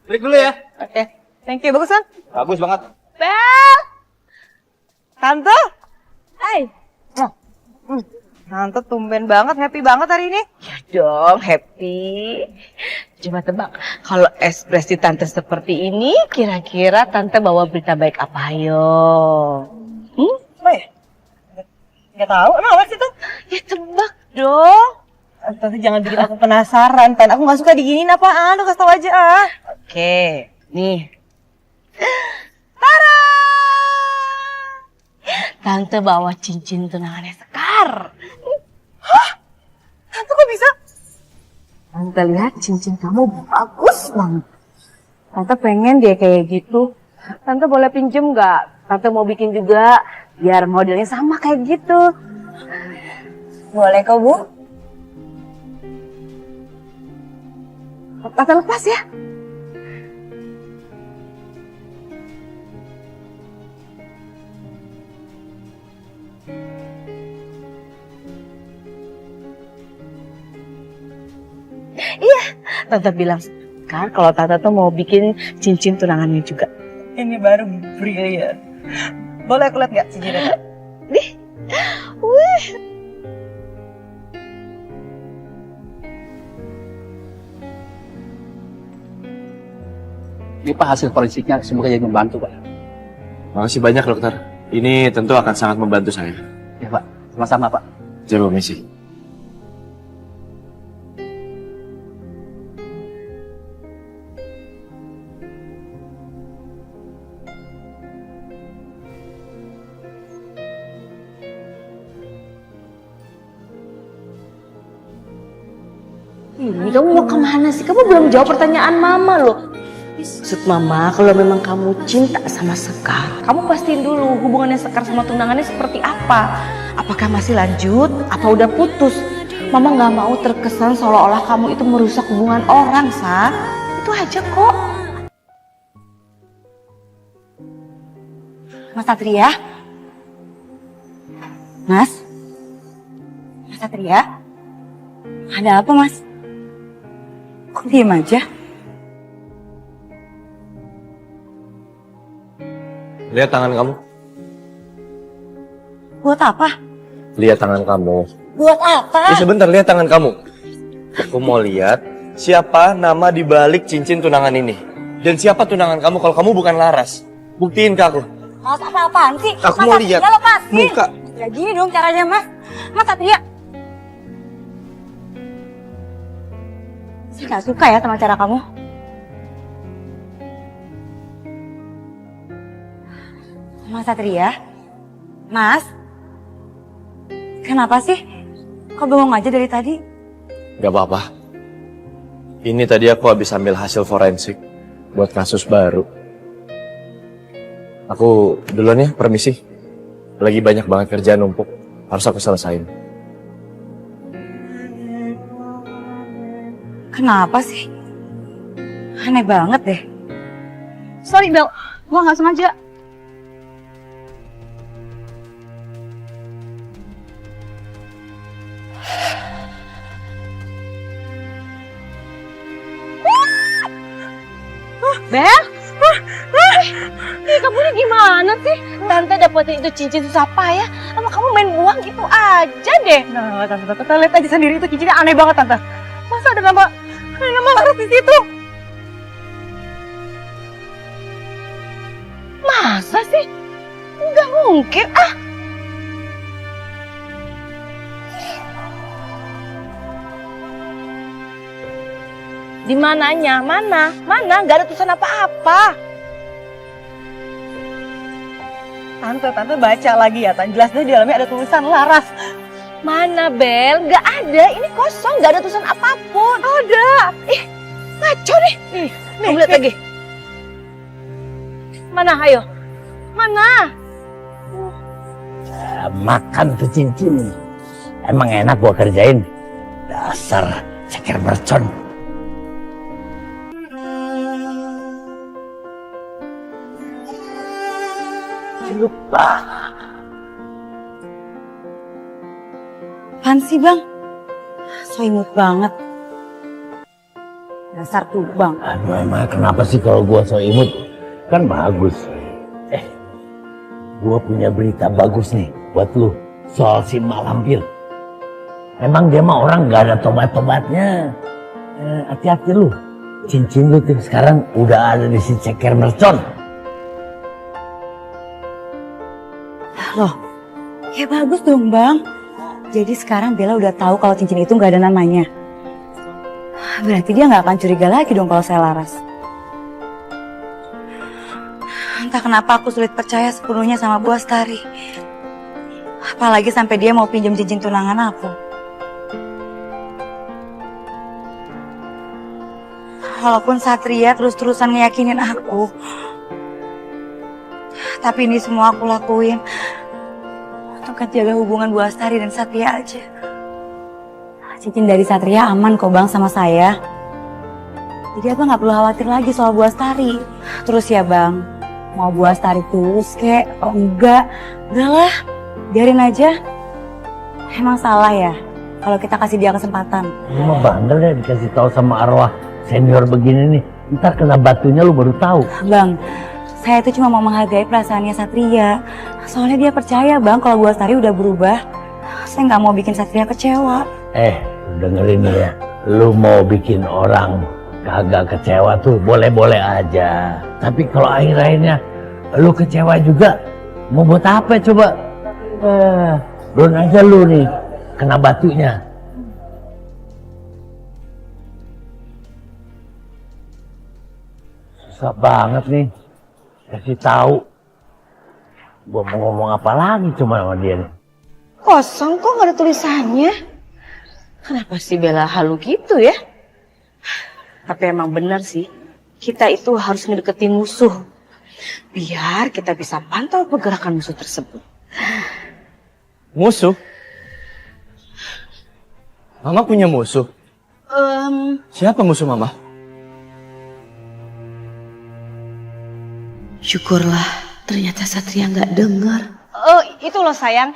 Break dulu ya. Oke. Thank you. Bagus kan? Bagus banget. Bel! Tante? Hai. Tante tumben banget, happy banget hari ini. Ya dong, happy. Coba tebak, kalau ekspresi tante seperti ini, kira-kira tante bawa berita baik apa, ayo? Apa ya? Gak tahu, emang apa sih tuh? Ya tebak dong. Tante jangan bikin aku penasaran, Tan. Aku gak suka diginiin apaan, lu kasih tau aja ah. Oke, nih. Tara! Tante bawa cincin tunangannya Sekar. Hah? Tante kok bisa? Tante lihat cincin kamu bagus banget. Tante pengen dia kayak gitu. Tante boleh pinjem nggak? Tante mau bikin juga biar modelnya sama kayak gitu. Boleh kok, Bu. Tante lepas ya. Iya, Tante bilang kan kalau Tante tuh mau bikin cincin tunangannya juga. Ini baru brilian. Boleh aku lihat nggak cincinnya? Nih, wih. Ini Pak hasil forensiknya, semoga jadi membantu Pak. Makasih banyak dokter. Ini tentu akan sangat membantu saya. Ya Pak, sama-sama Pak. Saya permisi. Ini kamu mau kemana sih? Kamu belum jawab pertanyaan Mama loh. Maksud Mama, kalau memang kamu cinta sama Sekar, kamu pastiin dulu hubungannya Sekar sama tunangannya seperti apa. Apakah masih lanjut? Apa udah putus? Mama nggak mau terkesan seolah-olah kamu itu merusak hubungan orang, Sa. Itu aja kok. Mas Satria? Mas? Mas Satria? Ada apa, Mas? Kok diem aja? Lihat tangan kamu. Buat apa? Lihat tangan kamu. Buat apa? Ya sebentar, lihat tangan kamu. Aku mau lihat siapa nama di balik cincin tunangan ini. Dan siapa tunangan kamu kalau kamu bukan Laras. Buktiin ke aku. Mas, apa-apaan sih? Aku Mas mau Satria, lihat lepasin. muka. Ya gini dong caranya, Mas. Mas Satria. Saya gak suka ya sama cara kamu. Mas Satria? Mas? Kenapa sih? Kok bengong aja dari tadi? Gak apa-apa. Ini tadi aku habis ambil hasil forensik buat kasus baru. Aku duluan ya, permisi. Lagi banyak banget kerjaan numpuk. Harus aku selesain. Kenapa sih? Aneh banget deh. Sorry Bel, gua nggak sengaja. Bel? Kamu ini gimana sih? Tante dapetin itu cincin susah payah, sama kamu main buang gitu aja deh. Nah, tante lihat aja sendiri itu cincinnya aneh banget, Tante. Masa ada nama Laras di situ? Masa sih? Nggak mungkin ah. Di mananya? Mana? Mana? Nggak ada tulisan apa-apa. Tante baca lagi ya, Tan. Jelas di dalamnya ada tulisan Laras. Mana Bel? Nggak ada. Ini kosong. Nggak ada tulisan apapun. Ada. Ih, ngaco nih. Kamu lihat lagi. Mana? Ayo. Mana? Makan tuh cincin. Emang enak gua kerjain. Dasar ceker mercon. Lupa. Apaan sih, Bang? So imut banget. Dasar tuh bang. Aduh emang kenapa sih kalau gua so imut? Kan bagus. Gua punya berita bagus nih buat lu soal si Mak Lampir. Emang dia mah orang gak ada tobat-tobatnya. Hati-hati lu. Cincin lu tuh sekarang udah ada di si Ceker Mercon. Loh, ya bagus dong bang. Jadi sekarang Bella udah tahu kalau cincin itu nggak ada namanya. Berarti dia nggak akan curiga lagi dong kalau saya laras. Entah kenapa aku sulit percaya sepenuhnya sama Bu Astari. Apalagi sampai dia mau pinjam cincin tunangan aku. Walaupun Satria terus-terusan ngeyakinin aku. Tapi ini semua aku lakuin untuk menjaga hubungan Bu Astari dan Satria aja. Cincin dari Satria aman kok bang sama saya. Jadi abang nggak perlu khawatir lagi soal Bu Astari. Terus ya bang, mau Bu Astari tulus kek, oh enggak, udahlah, biarin aja. Emang salah ya kalau kita kasih dia kesempatan. Lu mah bandel ya dikasih tahu sama arwah senior begini nih. Ntar kena batunya lu baru tahu. Bang, saya itu cuma mau menghargai perasaannya Satria. Soalnya dia percaya bang kalau Bu Astari udah berubah. Saya nggak mau bikin Satria kecewa. Dengerin ya. Lu mau bikin orang kagak kecewa tuh boleh-boleh aja. Tapi kalau akhir-akhirnya lu kecewa juga, mau buat apa coba? Belum aja lu nih kena batunya. Susah banget nih kasih tahu. Gua mau ngomong apa lagi cuma sama dia nih. Kosong kok nggak ada tulisannya. Kenapa sih Bella halu gitu ya? Tapi emang benar sih, kita itu harus ngedeketin musuh. Biar kita bisa pantau pergerakan musuh tersebut. Musuh? Mama punya musuh? Siapa musuh Mama? Syukurlah, ternyata Satria nggak dengar. Itu loh sayang,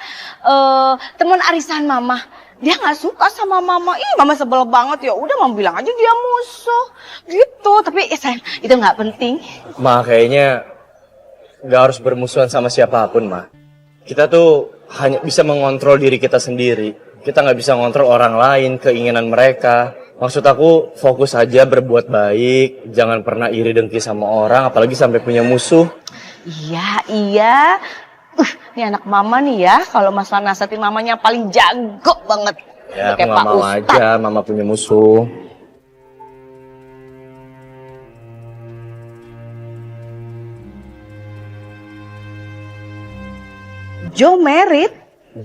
teman arisan mama. Dia nggak suka sama mama. Ih, mama sebel banget ya. Udah mama bilang aja dia musuh. Gitu. Tapi sayang, itu nggak penting. Ma, kayaknya nggak harus bermusuhan sama siapapun, Ma. Kita tuh hanya bisa mengontrol diri kita sendiri. Kita nggak bisa ngontrol orang lain, keinginan mereka. Maksud aku, fokus aja berbuat baik. Jangan pernah iri dengki sama orang, apalagi sampai punya musuh. Iya. Ini anak mama nih ya. Kalau masalah nasihatin mamanya paling jago banget. Ya, Kayak aku nggak Pak mau Ustadz. aja Mama punya musuh. Joe married.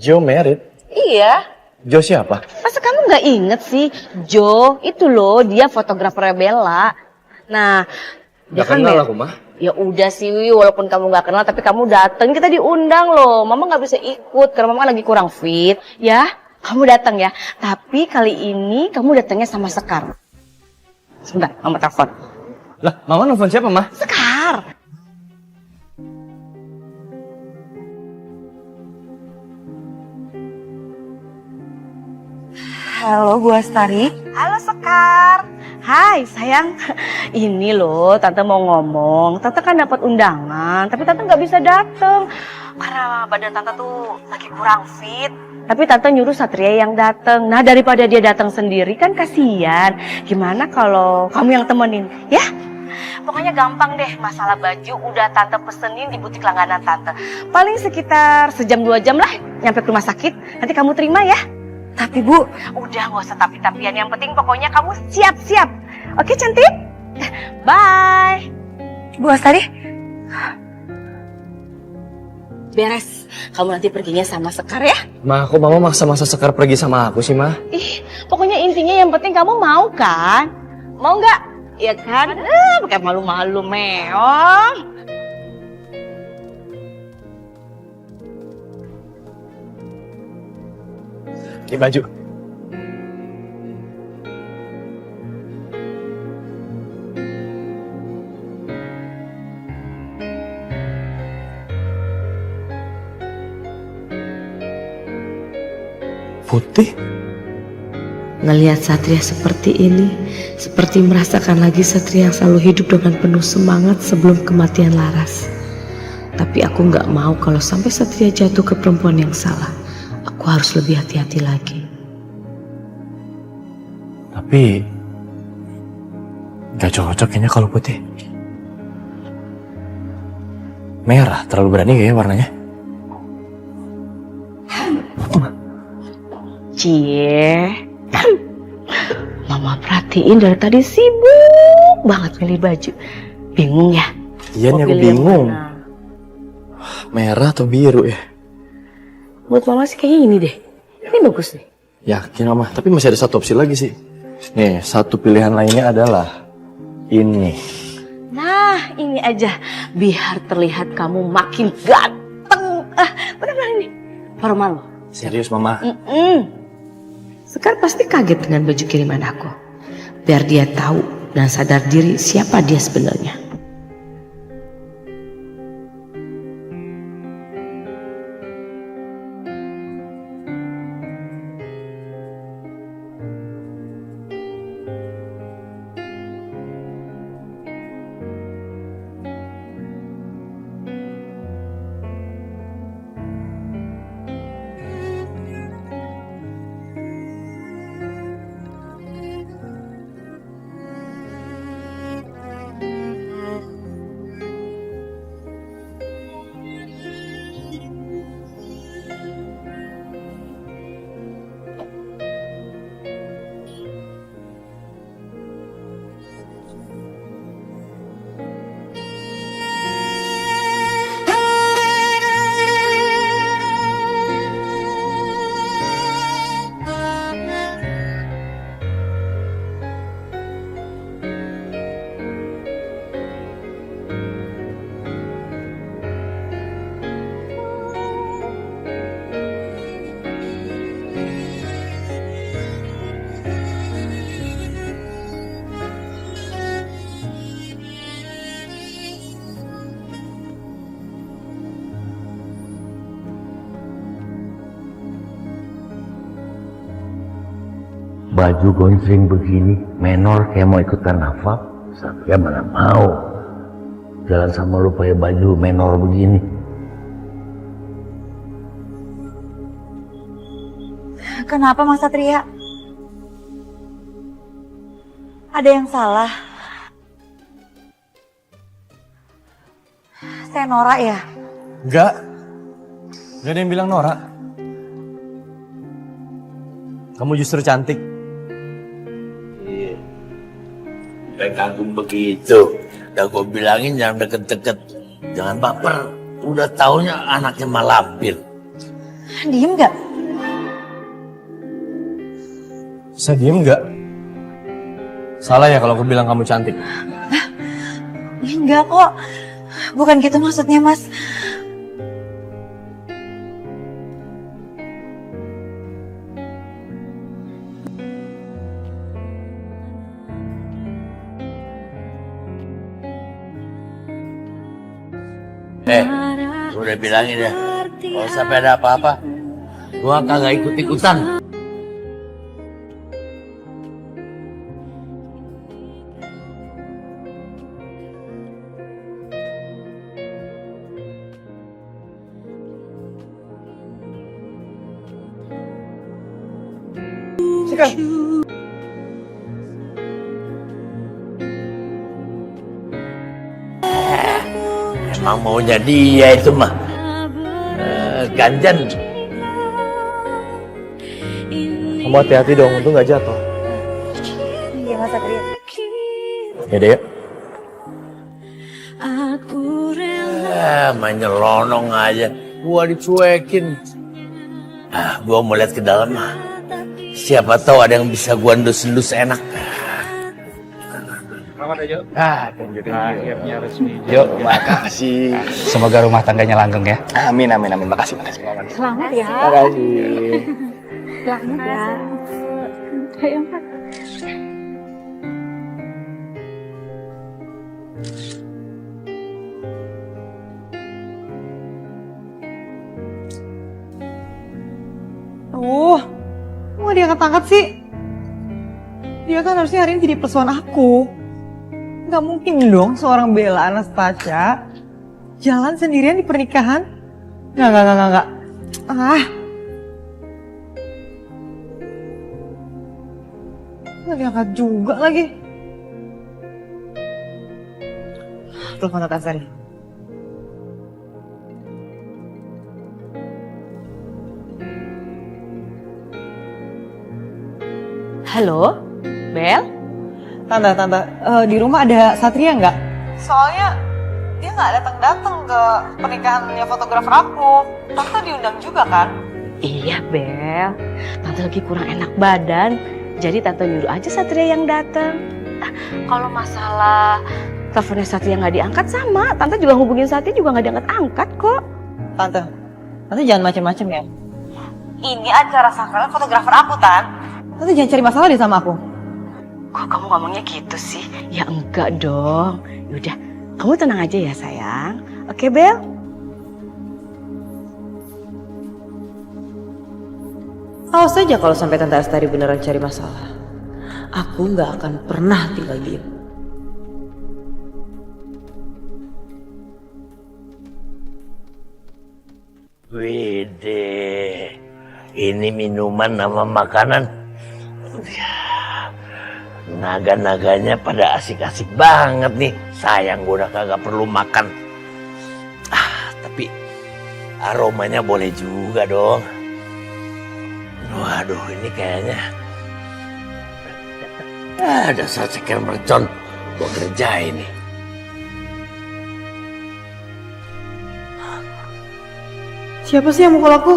Joe married? Iya. Joe siapa? Masa kamu nggak inget sih? Joe itu loh, dia fotografer Bella. Nah, dia Gak kenal aku, Ma. Ya udah sih, walaupun kamu nggak kenal, tapi kamu dateng, kita diundang loh. Mama nggak bisa ikut karena mama lagi kurang fit. Ya, kamu datang ya. Tapi kali ini kamu datangnya sama Sekar. Sebentar, mama telepon. Lah, Mama nelfon siapa, Ma? Sekar. Halo Bu Astari. Halo Sekar. Hai sayang, ini loh Tante mau ngomong. Tante kan dapat undangan, tapi Tante nggak bisa datang karena badan Tante tuh lagi kurang fit. Tapi Tante nyuruh Satria yang datang. Nah daripada dia datang sendiri kan kasihan. Gimana kalau kamu yang temenin, ya? Pokoknya gampang deh, masalah baju udah Tante pesenin di butik langganan Tante. Paling sekitar sejam 2 jam lah nyampe ke rumah sakit. Nanti kamu terima ya. Tapi Bu, udah gak usah tapi-tapian. Yang penting pokoknya kamu siap-siap. Oke cantik? Bye. Bu Astari. Beres, kamu nanti perginya sama Sekar ya. Ma, kok Mama maksa-maksa Sekar pergi sama aku sih, Ma? Ih, pokoknya intinya yang penting kamu mau kan? Mau nggak? Iya kan? Pakai malu-malu meong. Di baju. Putih? Ngelihat Satria seperti ini, seperti merasakan lagi Satria yang selalu hidup dengan penuh semangat sebelum kematian Laras. Tapi aku nggak mau kalau sampai Satria jatuh ke perempuan yang salah. Aku harus lebih hati-hati lagi. Tapi gak cocok kayaknya kalau putih. Merah, terlalu berani kayaknya warnanya. Cie, Mama perhatiin dari tadi sibuk banget milih baju. Bingung ya? Iya nih, Mau aku pilih yang bingung. mana? Merah atau biru ya? Buat Mama sih kayaknya ini deh. Ini bagus nih. Yakin Mama, tapi masih ada satu opsi lagi sih. Nih, satu pilihan lainnya adalah ini. Nah, ini aja. Biar terlihat kamu makin ganteng. Benar-benar ini. Formal loh. Serius Mama? Sekar pasti kaget dengan baju kiriman aku. Biar dia tahu dan sadar diri siapa dia sebenarnya. Baju gonjreng begini, menor kayak mau ikut karnaval. Satria mana mau jalan sama lu pakai baju menor begini. Kenapa Mas Satria? Ada yang salah? Saya norak ya? Enggak. Enggak ada yang bilang norak. Kamu justru cantik. Kayak kagum begitu. Udah gue bilangin jangan deket-deket. Jangan baper. Udah taunya anaknya malampir. Diem gak? Bisa diem nggak? Salah ya kalau aku bilang kamu cantik. Enggak kok. Bukan gitu maksudnya Mas. Gue udah bilangin ya. Kalau sampai ada apa-apa, gue kagak ikut-ikutan. Emang maunya dia itu mah ganjan. Kamu hati-hati dong, untung nggak jatuh. Iya Mas Satria. Ya deh. Main nyelonong aja, gua dicuekin. Gua mau lihat ke dalam mah. Siapa tahu ada yang bisa gua endus-endus enak. Selamat ya, Jo. Akhirnya resmi. Jo, makasih. Semoga rumah tangganya langgeng ya. Amin, amin, amin. Makasih, makasih. Selamat ya. Makasih. Selamat ya. Mau diangkat-angkat sih? Dia kan harusnya hari ini jadi persoalan aku. Gak mungkin dong seorang Bella Anastasia jalan sendirian di pernikahan. Nggak. Nggak diangkat juga lagi. Telepon Tante Astari. Halo, Bel? Tante, di rumah ada Satria nggak? Soalnya dia nggak datang ke pernikahannya fotografer aku. Tante diundang juga kan? Iya, Bel. Tante lagi kurang enak badan, jadi Tante nyuruh aja Satria yang datang. Kalau masalah teleponnya Satria nggak diangkat sama, Tante juga hubungin Satria juga nggak diangkat-angkat kok. Tante jangan macem-macem ya. Ini acara sakral fotografer aku, Tante jangan cari masalah deh sama aku. Kok kamu ngomongnya gitu sih? Ya enggak dong. Yaudah, kamu tenang aja ya sayang. Oke, Bel? Awas saja kalau sampai Tante Astari beneran cari masalah. Aku nggak akan pernah tinggal diam. Wede, ini minuman sama makanan. Naga-naganya pada asik-asik banget nih. Sayang gue udah kagak perlu makan. Tapi aromanya boleh juga dong. Waduh, ini kayaknya dasar ceker mercon. Gue kerjain nih. Siapa sih yang mukul aku?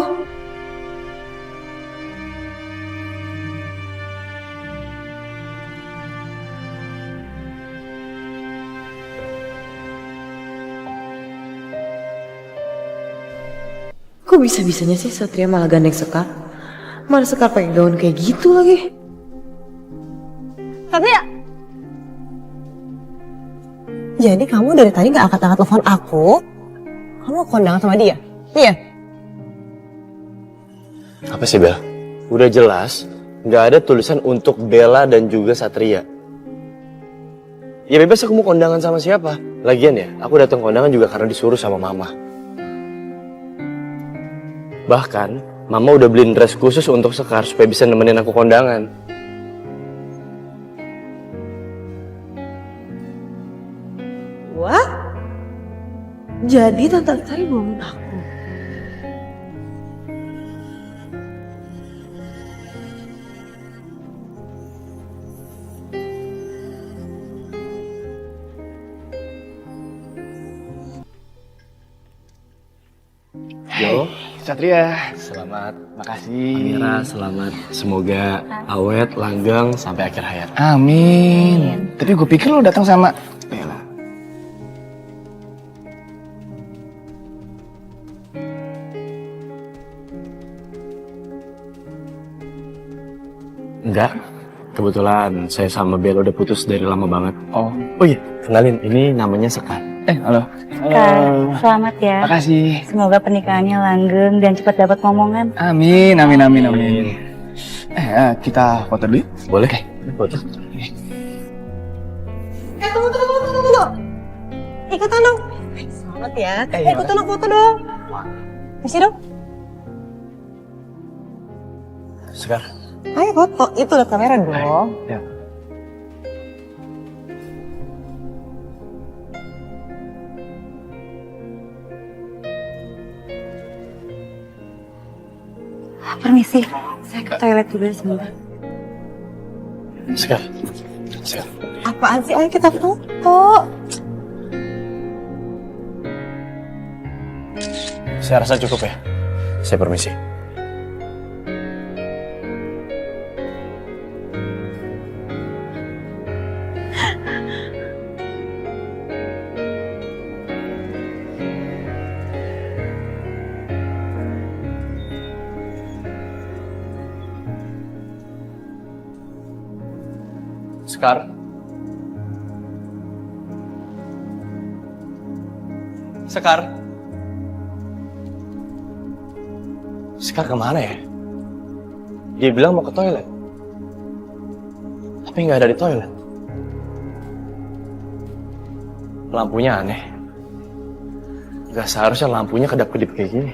Kok bisa-bisanya sih Satria malah gandeng Sekar? Mana Sekar pakai gaun kayak gitu lagi? Satria! Jadi kamu dari tadi gak angkat-angkat telepon aku? Kamu kondangan sama dia? Iya? Apa sih Bel? Udah jelas, nggak ada tulisan untuk Bella dan juga Satria. Ya bebas aku mau kondangan sama siapa. Lagian ya, aku datang kondangan juga karena disuruh sama mama. Bahkan, mama udah beliin dress khusus untuk Sekar supaya bisa nemenin aku kondangan. Wah? Jadi Tante Astari bohongin aku? Yo, Satria, selamat. makasih. Amira, selamat. Semoga awet, langgeng, sampai akhir hayat. Amin. Tapi gue pikir lo datang sama Bella. Enggak, kebetulan saya sama Bella udah putus dari lama banget. Oh, Oh iya, kenalin, ini namanya Sekar. halo. Kak, selamat ya. Makasih. Semoga pernikahannya langgeng dan cepat dapat momongan. Amin. Kita foto dulu. Boleh? Foto. Tunggu. Ikutan dong. Selamat ya. Ikutan dong, foto dong. Kasih dong. Sekar. Ayo foto. Itu lihat kamera dong. Ya. Permisi, saya ke toilet dulu sebentar. Sekar. Apaan sih? Ayo kita foto. Saya rasa cukup ya. Saya permisi. Sekar. Sekar kemana ya? Dia bilang mau ke toilet. tapi nggak ada di toilet. Lampunya aneh. Gak seharusnya lampunya kedap-kedip kayak gini.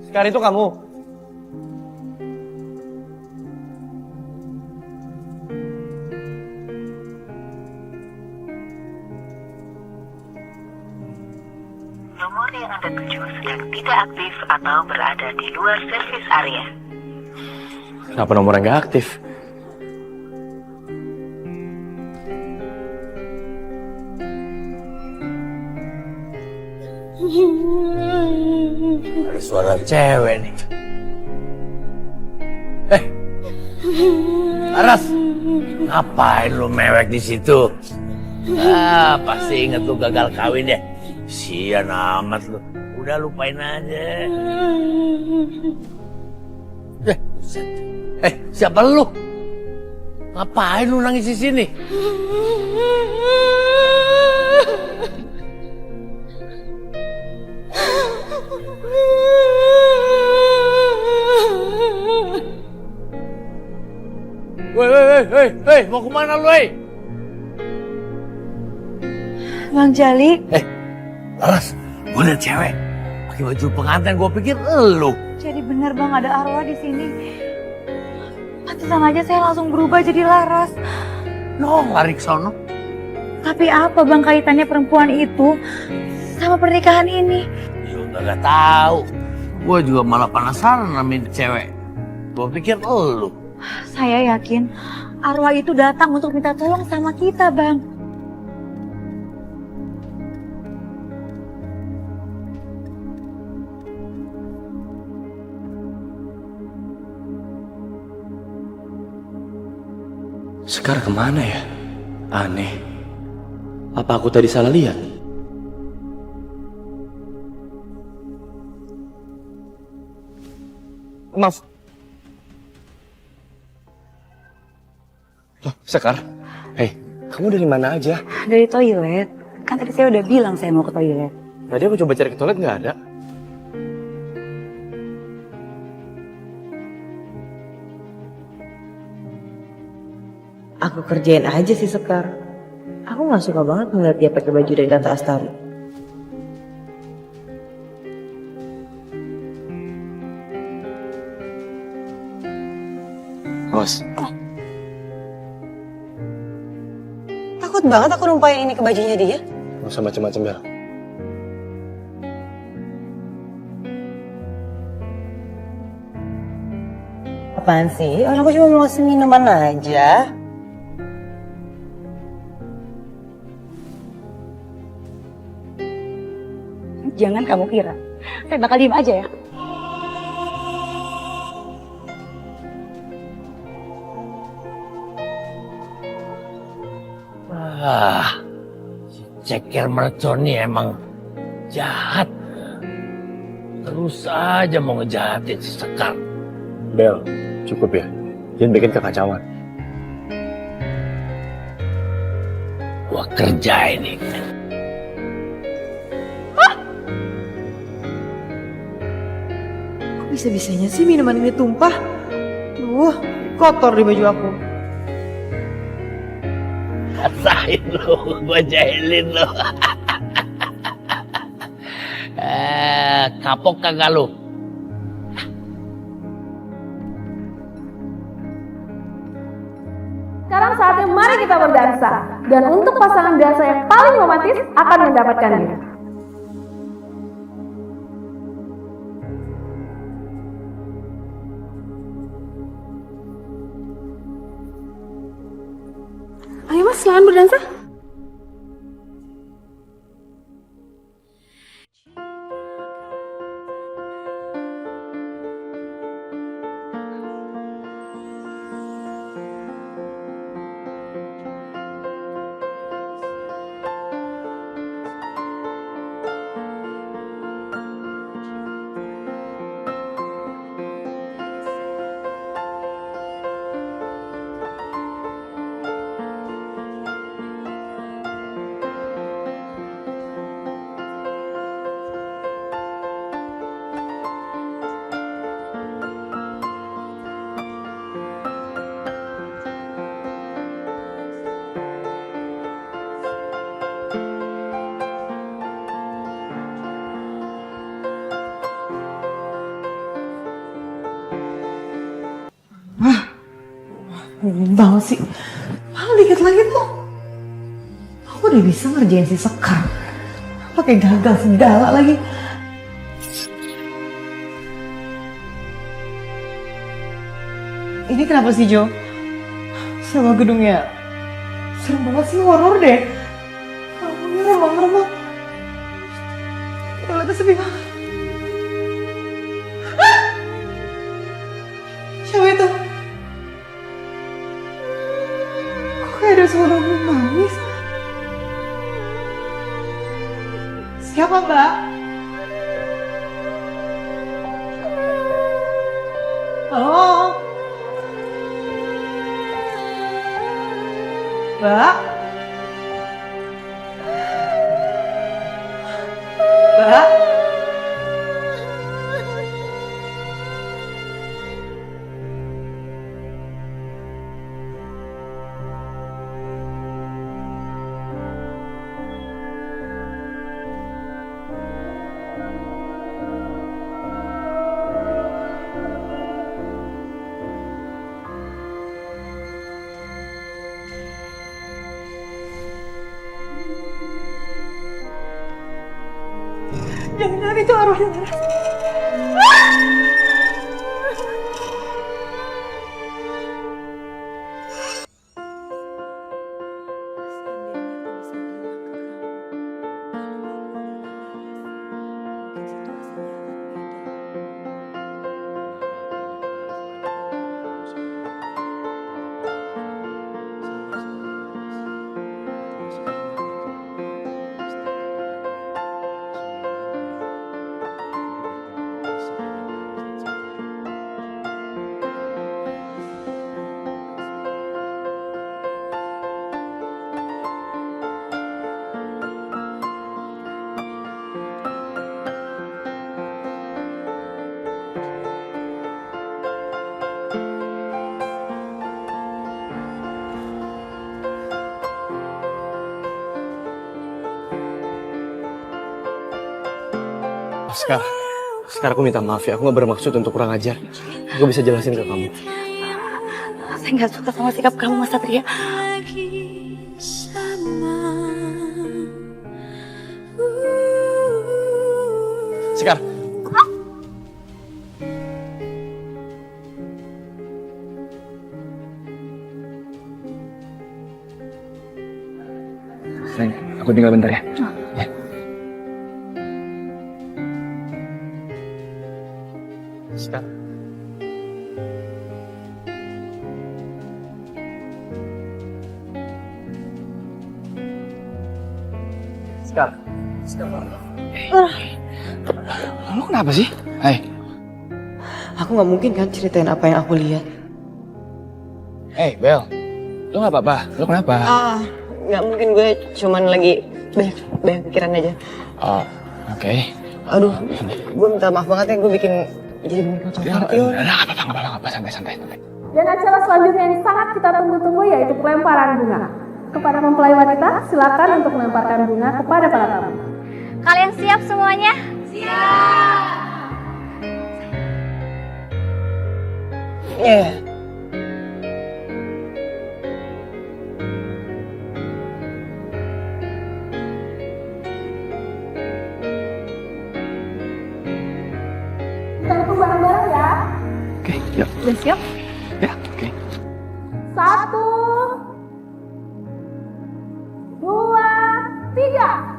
Sekarang itu kamu. Nomor yang Anda tuju sedang tidak aktif atau berada di luar servis area. Kenapa nomornya nggak aktif? Ada suara cewek nih. Laras, ngapain lu mewek di situ? Pasti inget lu gagal kawin deh. Sian amat lu. Udah lupain aja. Siapa lu? Ngapain lu nangis di sini? Woi, mau kemana lu, woi? Bang Jali. Laras, gue liat cewek pakai baju pengantin, gue pikir elu. Jadi benar Bang ada arwah di sini. Pantesan aja saya langsung berubah jadi Laras. Dong, lari ke sono. Tapi apa Bang kaitannya perempuan itu sama pernikahan ini? Ya gak tahu. Gue juga malah penasaran namanya cewek. Gue pikir elu. Saya yakin arwah itu datang untuk minta tolong sama kita, Bang. Sekar kemana ya? Aneh. Apa aku tadi salah lihat? Maaf. Loh, Sekar? Hei, kamu dari mana aja? Dari toilet. Kan tadi saya udah bilang saya mau ke toilet. Tadi aku coba cari ke toilet nggak ada. Aku kerjain aja sih Sekar. Aku gak suka banget ngeliat dia pakai baju dari Tante Astari. Bos, Takut banget aku numpain ini ke bajunya dia. nggak usah macem-macem, Bel. Apaan sih? Orang aku cuma mau ngasih minuman aja. Jangan kamu kira. Saya bakal diem aja ya. Ceker mercon nih emang jahat. Terus aja mau ngejahatin si Sekar. Bel, cukup ya. Jangan bikin kekacauan. Gua kerja ini. Kok bisa-bisanya sih minuman ini tumpah? Kotor di baju aku. Rasain lu, gua jahilin lu. Kapok kagak lu? Sekarang saatnya mari kita berdansa. Dan untuk pasangan dansa yang paling romantis akan mendapatkannya. Ayo mas, silakan berdansa. Banget sih. Malah dikit lagi tuh. Aku udah bisa ngerjain si Sekar. Pakai gagal segala lagi. Ini kenapa sih Jo? Sama gedungnya serem banget sih, horor deh. Kamu remang-remang. Toiletnya sepi banget. Siapa itu? Kok kayak ada suara nangis? Siapa Mbak? Halo? Mbak? Mbak? Jangan itu arwahnya. Sekarang aku minta maaf ya, aku gak bermaksud untuk kurang ajar. Aku bisa jelasin ke kamu. Saya nggak suka sama sikap kamu, Mas Satria. Sekar. Sayang, aku tinggal bentar ya. Ya. Sekar. Lu kenapa sih? Hai. Aku nggak mungkin kan ceritain apa yang aku lihat. Hey, Bel. Lu gak apa-apa? Lu kenapa? Nggak mungkin, gue cuman lagi banyak pikiran aja. Oh, oke. Aduh, gue minta maaf banget ya, gue bikin jadi banyak kacau. Gak apa-apa, santai. Dan acara selanjutnya yang sangat kita tunggu-tunggu yaitu pelemparan bunga. Kepada mempelai wanita, silakan untuk melemparkan bunga kepada para tamu. Kalian siap semuanya? Iya. Kita hitung bareng-bareng ya. Oke, yuk. Udah siap? Ya, oke. 1, 2, 3.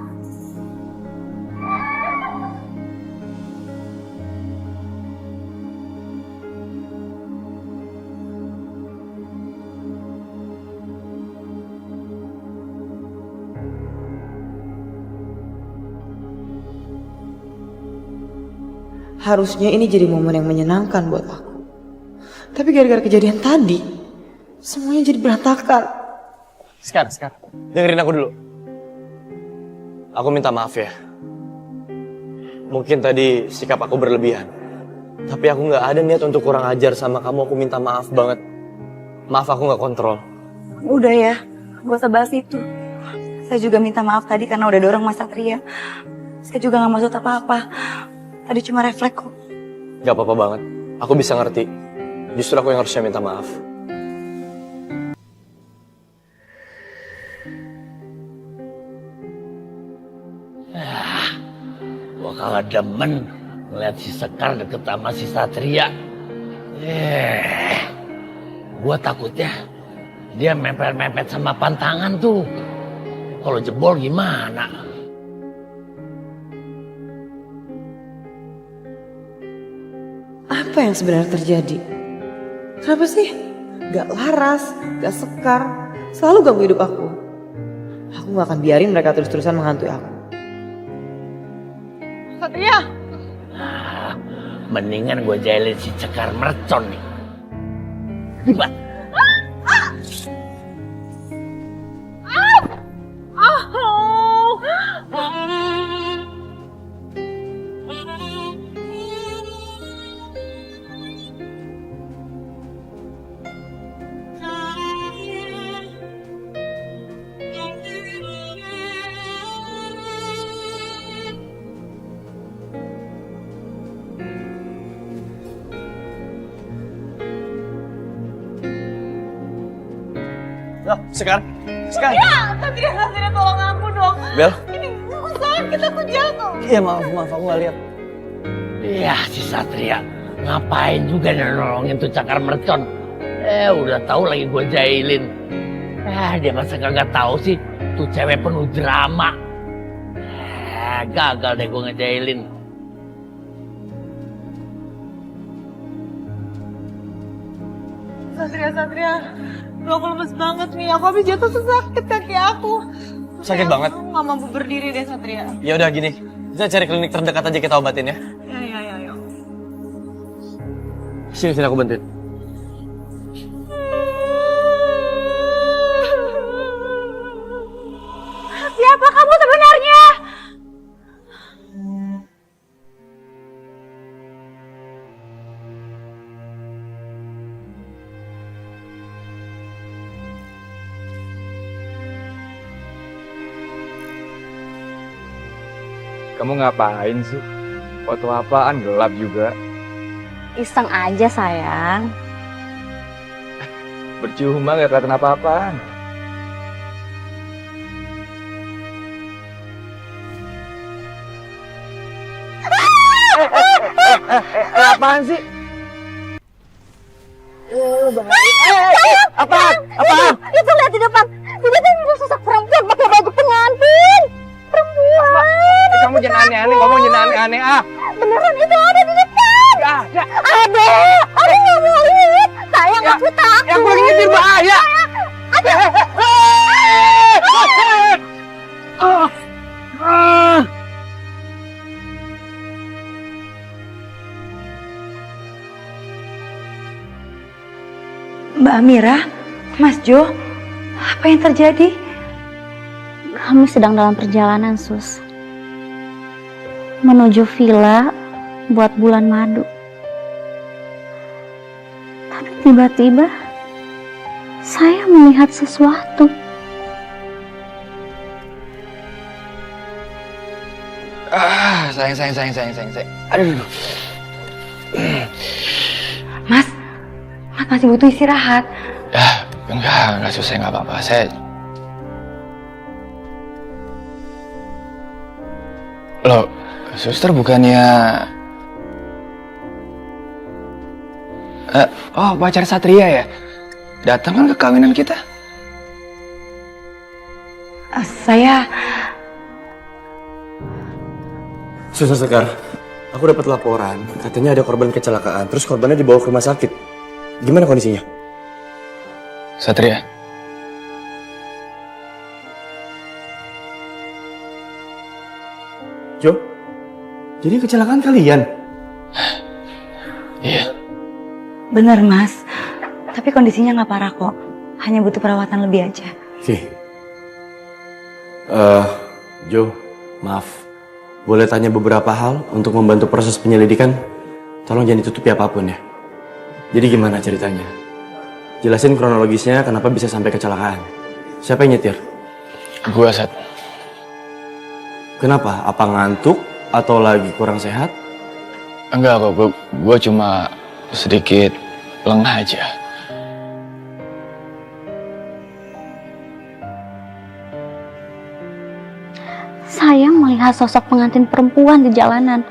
Harusnya ini jadi momen yang menyenangkan buat aku. Tapi gara-gara kejadian tadi, semuanya jadi berantakan. Sekar. Dengerin aku dulu. Aku minta maaf ya. Mungkin tadi sikap aku berlebihan. Tapi aku gak ada niat untuk kurang ajar sama kamu. Aku minta maaf banget. Maaf aku gak kontrol. Udah ya, gak usah bahas itu. Saya juga minta maaf tadi karena udah dorong Mas Satria. Saya juga gak maksud apa-apa. Tadi cuma refleks kok. Gak apa-apa banget. Aku bisa ngerti. Justru aku yang harusnya minta maaf. Gua kagak demen ngeliat si Sekar deket sama si Satria. Gua takutnya dia mepet-mepet sama pantangan tuh. Kalau jebol gimana? Apa yang sebenarnya terjadi? Kenapa sih? Gak Laras, gak Sekar, selalu ganggu hidup aku. Aku gak akan biarin mereka terus-terusan menghantui aku. Satria! Mendingan gue jahilin si Sekar mercon nih. Ribet. Loh, Sekar. Satria tolong aku dong. Bel? Ini aku sakit, aku jatuh. Iya maaf aku gak lihat. Iya si Satria. Ngapain juga nolongin tuh Cakar mercon. Udah tahu lagi gue jahilin. Dia masa kagak tahu sih. Tuh cewek penuh drama. Gagal deh gue ngejailin. Satria. Duh, aku lemes banget nih. Aku habis jatuh sakit kaki aku. Sakit banget? Aku gak mampu berdiri deh, Satria. Ya udah gini, kita cari klinik terdekat aja kita obatin ya. Ya. Sini aku bantuin. Siapa kamu sebenarnya? Kamu ngapain sih? Foto apaan? Gelap juga. Iseng aja sayang. Percuma gak kelihatan apa-apaan. Apaan sih? Apaan? Itu lihat di depan. Di depan ada sosok perempuan pakai baju pengantin. Perempuan. Kamu jangan aneh-aneh, ngomong jangan aneh-aneh ah. Beneran itu ada di depan. Gak ada. Ada nggak mau lihat. Sayang aku takut. Yang gue nyetir bahaya. Mbak Amira, Mas Jo, apa yang terjadi? Kami sedang dalam perjalanan, Sus. Menuju villa buat bulan madu. Tapi tiba-tiba saya melihat sesuatu. Sayang. Aduh. Mas masih butuh istirahat. Enggak susah, enggak apa-apa. Loh, suster bukannya... pacar Satria ya? Datang kan ke kawinan kita? Saya... Suster Sekar, aku dapat laporan. Katanya ada korban kecelakaan. Terus korbannya dibawa ke rumah sakit. Gimana kondisinya? Satria? Jo, jadi kecelakaan kalian? Iya. Bener Mas, tapi kondisinya nggak parah kok. Hanya butuh perawatan lebih aja. Oke. Jo, maaf. Boleh tanya beberapa hal untuk membantu proses penyelidikan? Tolong jangan ditutupi apapun ya. Jadi gimana ceritanya? Jelasin kronologisnya kenapa bisa sampai kecelakaan. Siapa yang nyetir? Gua, Sat. Kenapa? Apa ngantuk atau lagi kurang sehat? Enggak kok, gua cuma sedikit lengah aja. Saya melihat melihat sosok pengantin perempuan di jalanan.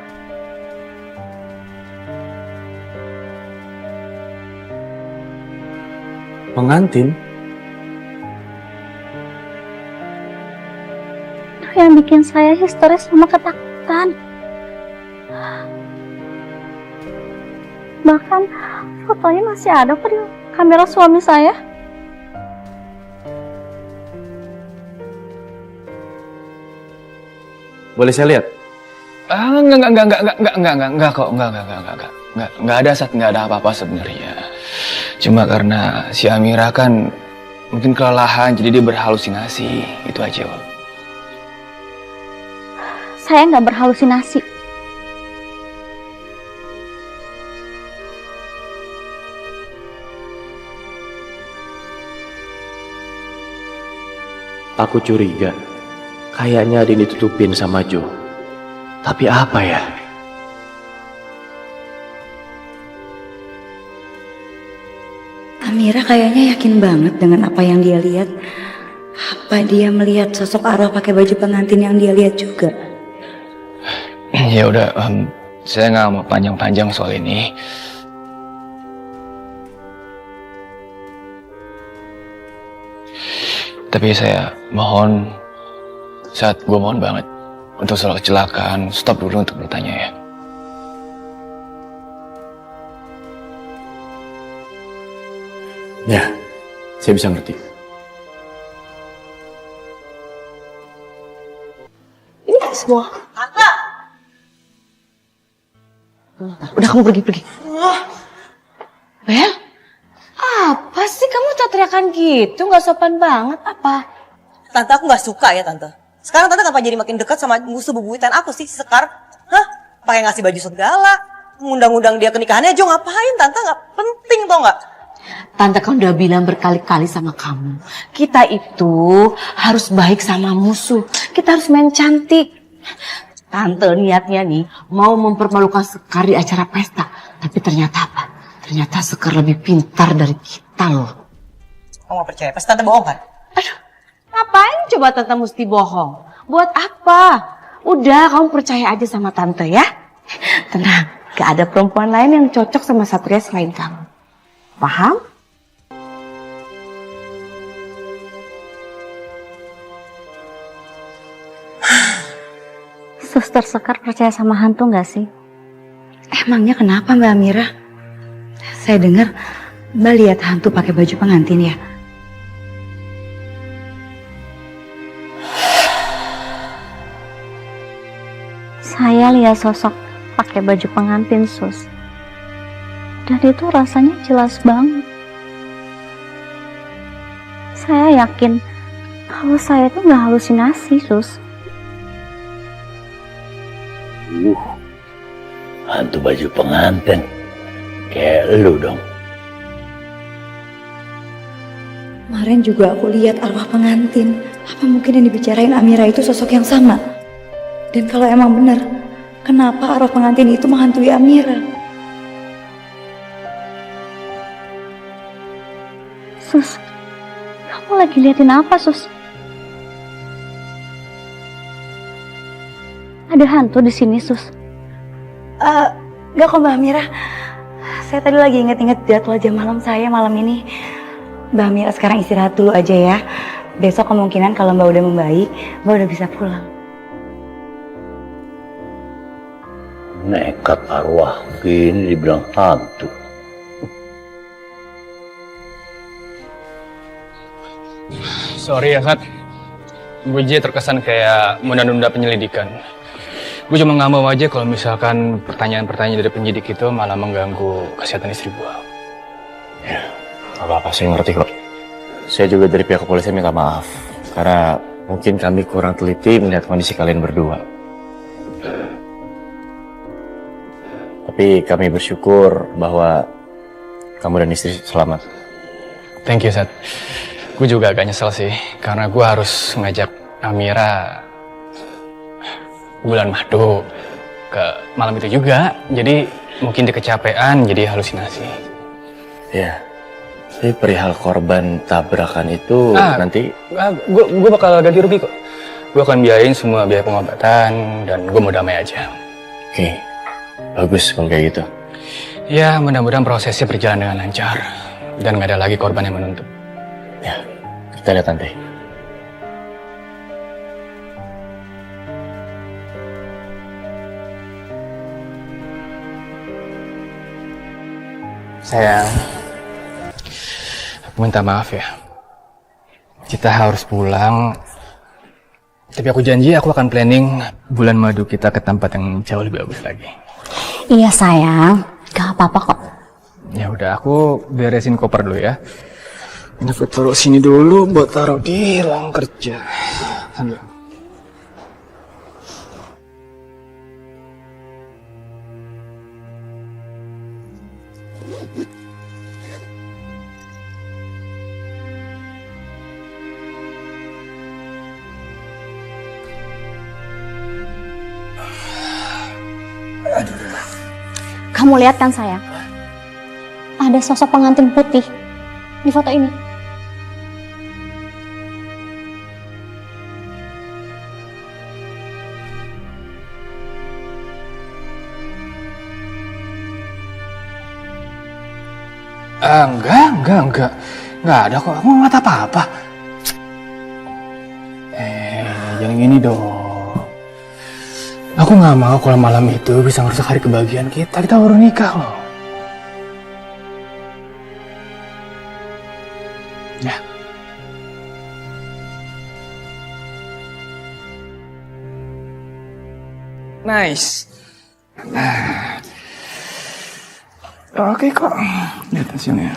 Pengantin? Itu yang bikin saya histeris sama ketakutan. Bahkan fotonya masih ada kok di kamera suami saya. Boleh saya lihat? Enggak kok, enggak ada Sat, enggak ada apa-apa sebenarnya. Cuma karena si Amira kan mungkin kelelahan, jadi dia berhalusinasi, itu aja kok. Saya nggak berhalusinasi. Aku curiga. Kayaknya ada yang ditutupin sama Jo. Tapi apa ya? Amira kayaknya yakin banget dengan apa yang dia lihat. Apa dia melihat sosok arwah pakai baju pengantin yang dia lihat juga? Ya udah, saya nggak mau panjang-panjang soal ini. Tapi saya mohon, Saat gue mohon banget untuk soal kecelakaan, stop dulu untuk bertanya ya. Ya, saya bisa ngerti. Ini semua. Tante! Udah kamu pergi. Bel, apa sih kamu teriakan gitu? Gak sopan banget, apa? Tante, aku gak suka ya Tante. Sekarang Tante kenapa jadi makin dekat sama musuh bebuyutan aku sih, si Sekar? Hah? Pakai ngasih baju segala. Ngundang-undang dia ke nikahannya, Jo ngapain? Tante gak penting tau gak? Tante kan udah bilang berkali-kali sama kamu. Kita itu harus baik sama musuh. Kita harus main cantik. Tante niatnya nih mau mempermalukan Sekar di acara pesta. Tapi ternyata apa? Ternyata Sekar lebih pintar dari kita loh. Kamu gak percaya? Pasti Tante bohong kan? Aduh, ngapain coba Tante mesti bohong? Buat apa? Udah, kamu percaya aja sama Tante ya. Tenang, gak ada perempuan lain yang cocok sama Satria selain kamu. Paham? Suster Sekar percaya sama hantu nggak sih? Emangnya kenapa Mbak Amira? Saya dengar Mbak lihat hantu pakai baju pengantin ya? Saya lihat sosok pakai baju pengantin, Sus. Dan itu rasanya jelas banget. Saya yakin kalau saya itu nggak halusinasi, Sus. Hantu baju pengantin. Kayak lu dong. Kemarin juga aku lihat arwah pengantin. Apa mungkin yang dibicarain Amira itu sosok yang sama? Dan kalau emang benar, kenapa arwah pengantin itu menghantui Amira? Sus, kamu lagi liatin apa, Sus? Ada hantu di sini, Sus. Gak kok Mbak Amira. Saya tadi lagi inget-inget jadwal jam malam saya malam ini. Mbak Amira sekarang istirahat dulu aja ya. Besok kemungkinan kalau Mbak udah membaik, Mbak udah bisa pulang. Nekat arwah gini dibilang hantu. Sorry ya, Sat. Gue aja terkesan kayak menunda-nunda penyelidikan. Gue cuma nggak mau aja kalau misalkan pertanyaan-pertanyaan dari penyidik itu malah mengganggu kesehatan istri gue. Ya, apa-apa, saya ngerti kok. Saya juga dari pihak kepolisian minta maaf. Karena mungkin kami kurang teliti melihat kondisi kalian berdua. Tapi kami bersyukur bahwa kamu dan istri selamat. Thank you, Sat. Gue juga agak nyesel sih, karena gue harus ngajak Amira bulan madu ke malam itu juga. Jadi mungkin dia kecapean, jadi halusinasi. Ya, tapi perihal korban tabrakan itu nanti... Gue bakal ganti rugi kok. gue akan biayain semua biaya pengobatan dan gue mau damai aja. Oke, bagus kalau kayak gitu. Ya, mudah-mudahan prosesnya berjalan dengan lancar dan gak ada lagi korban yang menuntut. Ya, kita lihat nanti. Sayang, aku minta maaf ya. Kita harus pulang. Tapi aku janji aku akan planning bulan madu kita ke tempat yang jauh lebih bagus lagi. Iya sayang, gak apa-apa kok. Ya udah, aku beresin koper dulu ya. Ini aku taruh sini dulu buat taruh di ruang kerja. Sambil. Kamu lihat kan sayang? Ada sosok pengantin putih di foto ini. Enggak. Enggak ada kok, aku nggak apa-apa. Jangan gini dong. Aku nggak mau kalau malam itu bisa ngerusak hari kebahagiaan kita. Kita baru nikah loh. Ya. Nice. Oke kok. Lihat hasilnya.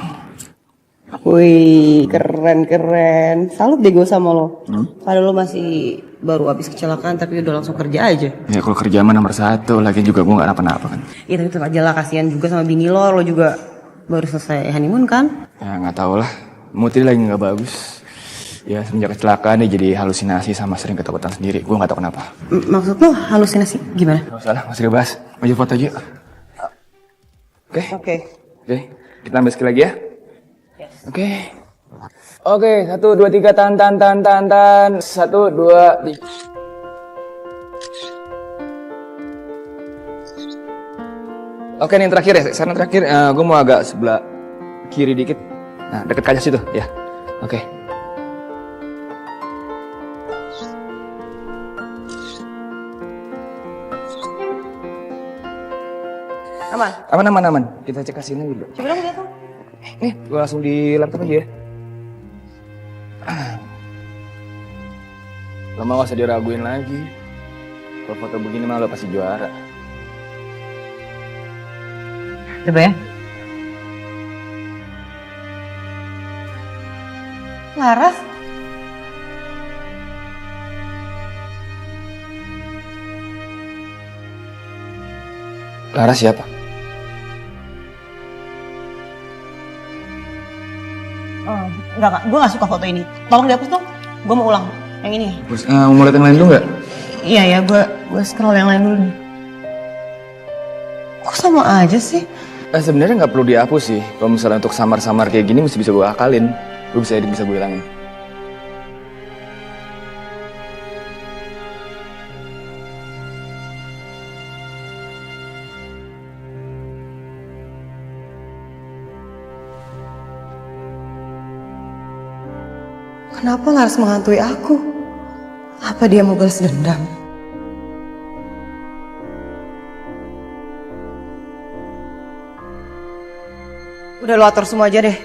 Wih, keren. Salut deh gue sama lo. Padahal lo masih baru habis kecelakaan tapi udah langsung kerja aja. Ya kalau kerja mah nomor 1, lagi juga gue gak apa-apa kan. Iya tapi tetap aja lah, kasihan juga sama bini lo juga baru selesai honeymoon kan? Ya gak tau lah, mood dia lagi gak bagus. Ya semenjak kecelakaan dia jadi halusinasi sama sering ketakutan sendiri. Gue gak tau kenapa. Maksud lo halusinasi gimana? Gak usah lah, masih dibahas. Maju foto aja. Oke, kita ambil sekali lagi ya. Oke, 1, 2, 3, tan. 1, 2, 3. Oke, ini yang terakhir ya. Saran terakhir, gue mau agak sebelah kiri dikit. Nah, deket kaca situ, ya. Oke. Aman. Kita cek hasilnya dulu. Coba dong lihat dong. Nih, gue langsung di laptop aja ya. Lo mah gak usah diraguin lagi. Kalau foto begini mah lo pasti juara. Coba ya. Laras? Laras siapa? Enggak, gue gak suka foto ini. Tolong dihapus dong, gue mau ulang. Yang ini. Bos, mau lihat yang lain dulu nggak? Iya ya, gue scroll yang lain dulu nih. Kok sama aja sih? Sebenarnya nggak perlu dihapus sih. Kalau misalnya untuk samar-samar kayak gini mesti bisa gue akalin. Gue bisa gue hilangin. Kenapa Laras menghantui aku? Apa dia mau balas dendam? Udah lo atur semua aja deh.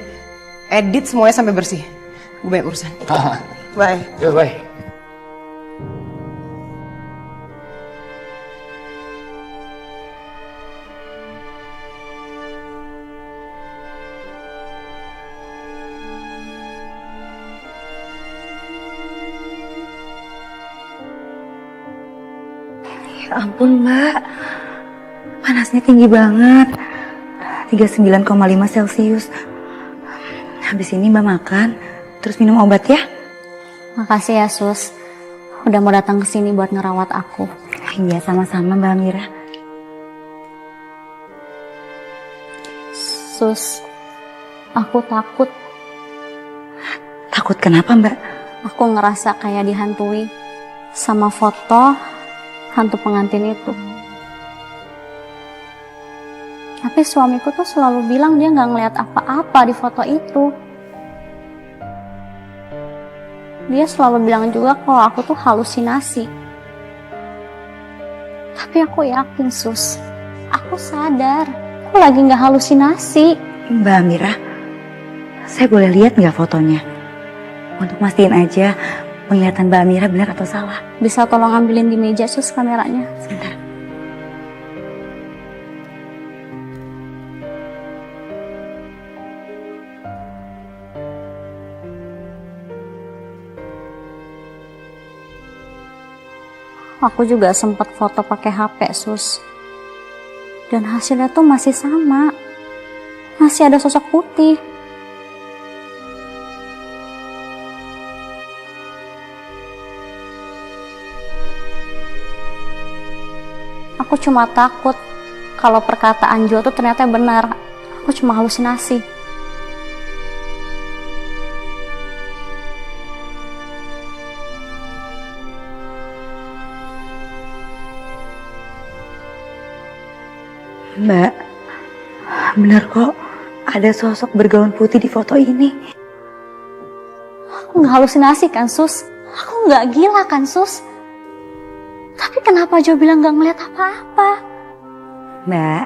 Edit semuanya sampai bersih. Gue banyak urusan. Bye. Ya, bye. Ya ampun mbak, panasnya tinggi banget, 39,5 Celcius. Habis ini mbak makan, terus minum obat ya. Makasih ya Sus, udah mau datang ke sini buat ngerawat aku. Iya sama-sama mbak Amira. Sus, aku takut. Takut kenapa mbak? Aku ngerasa kayak dihantui. sama foto hantu pengantin itu. Tapi suamiku tuh selalu bilang dia nggak ngeliat apa-apa di foto itu. Dia selalu bilang juga kalau aku tuh halusinasi. Tapi aku yakin, Sus. Aku sadar, aku lagi nggak halusinasi. Mbak Amira, saya boleh lihat nggak fotonya? Untuk mastiin aja penglihatan Mbak Amira benar atau salah. Bisa tolong ambilin di meja, Sus, kameranya? Sebentar. Aku juga sempat foto pakai HP, Sus. Dan hasilnya tuh masih sama. Masih ada sosok putih. Aku cuma takut kalau perkataan Jo tuh ternyata benar. Aku cuma halusinasi. Mbak, benar kok ada sosok bergaun putih di foto ini. Aku nggak halusinasi kan, Sus? Aku nggak gila kan, Sus? Tapi kenapa Jo bilang nggak ngeliat apa-apa? Mbak,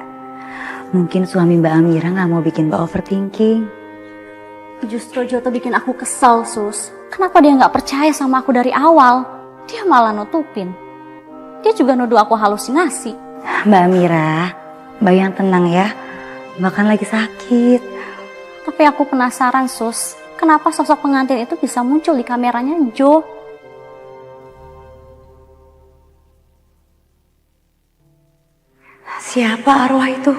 mungkin suami Mbak Amira nggak mau bikin Mbak overthinking. Justru Jo tuh bikin aku kesel, Sus. Kenapa dia nggak percaya sama aku dari awal? Dia malah nutupin. Dia juga nuduh aku halusinasi. Mbak Amira, Mbak yang tenang ya. Mbak kan lagi sakit. Tapi aku penasaran, Sus. Kenapa sosok pengantin itu bisa muncul di kameranya Jo? Siapa arwah itu?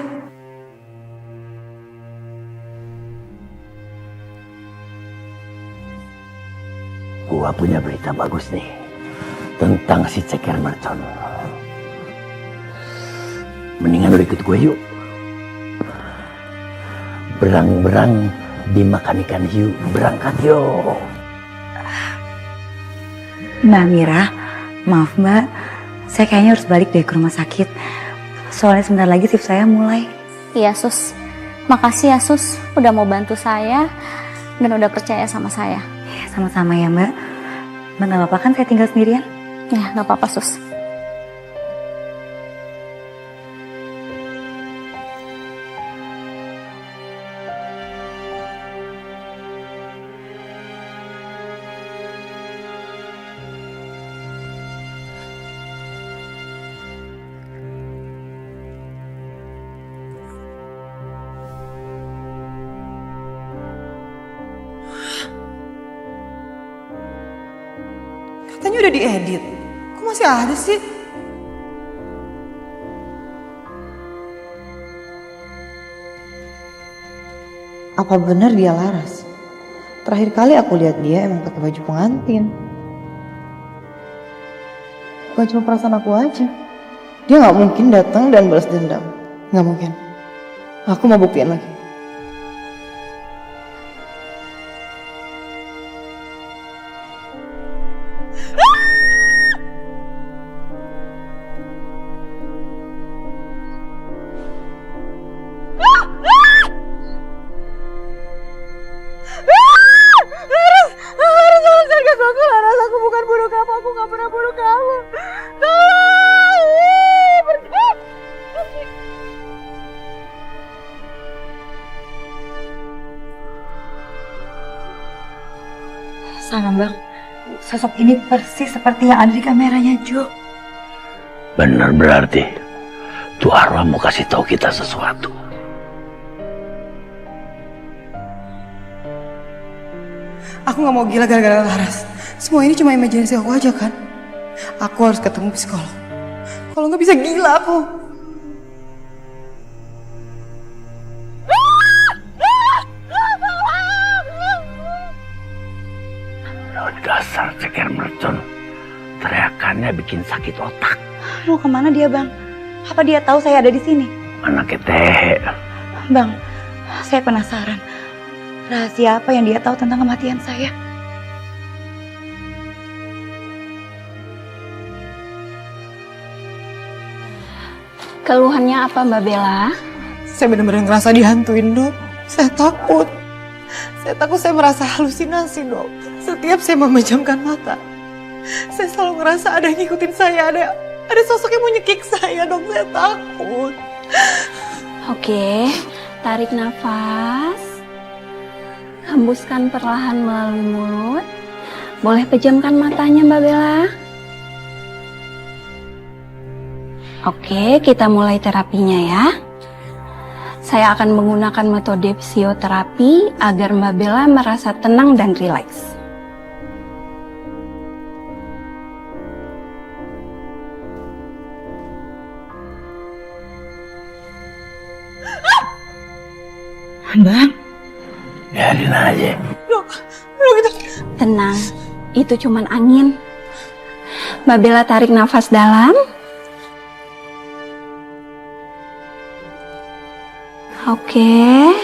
Gua punya berita bagus nih tentang si Ceker Mercon. Mendingan lu ikut gue yuk. Berang-berang dimakan ikan hiu, berangkat yuk. Mbak Amira, maaf Mbak, saya kayaknya harus balik deh ke rumah sakit. Soalnya sebentar lagi shift saya mulai. Iya, Sus. Makasih ya, Sus. Udah mau bantu saya dan udah percaya sama saya. Ya, sama-sama ya Mbak. Mbak gak apa-apa kan saya tinggal sendirian? Ya, gak apa-apa, Sus. Katanya udah diedit. Kok masih ada sih? Apa benar dia Laras? Terakhir kali aku lihat dia emang pakai baju pengantin. Bukan cuma perasaan aku aja. Dia nggak mungkin datang dan balas dendam. Nggak mungkin. Aku mau buktiin lagi. Sama Bang, sosok ini persis seperti yang ada di kameranya Jo. Bener berarti tuh arwah mau kasih tahu kita sesuatu. Aku gak mau gila gara-gara Laras. Semua ini cuma imajinasi aku aja kan. Aku harus ketemu psikolog. Kalau gak bisa gila aku. Dasar Ceker Mercon, teriakannya bikin sakit otak. Mau kemana dia Bang? Apa dia tahu saya ada di sini? Anaknya Teh. Bang, saya penasaran. Rahasia apa yang dia tahu tentang kematian saya? Keluhannya apa Mbak Bella? Saya benar-benar ngerasa dihantuin, Dok. Saya takut. Saya takut, saya merasa halusinasi, Dok. Setiap saya memejamkan mata, saya selalu ngerasa ada yang ngikutin saya, ada sosok yang mau nyekik saya, Dok. Saya takut. Oke, tarik nafas. Hembuskan perlahan melalui mulut. Boleh pejamkan matanya Mbak Bella. Oke, kita mulai terapinya ya. Saya akan menggunakan metode psikoterapi agar Mbak Bella merasa tenang dan rileks. Bang. Biarin aja. Tenang, itu cuman angin. Mbak Bella tarik nafas dalam. Oke.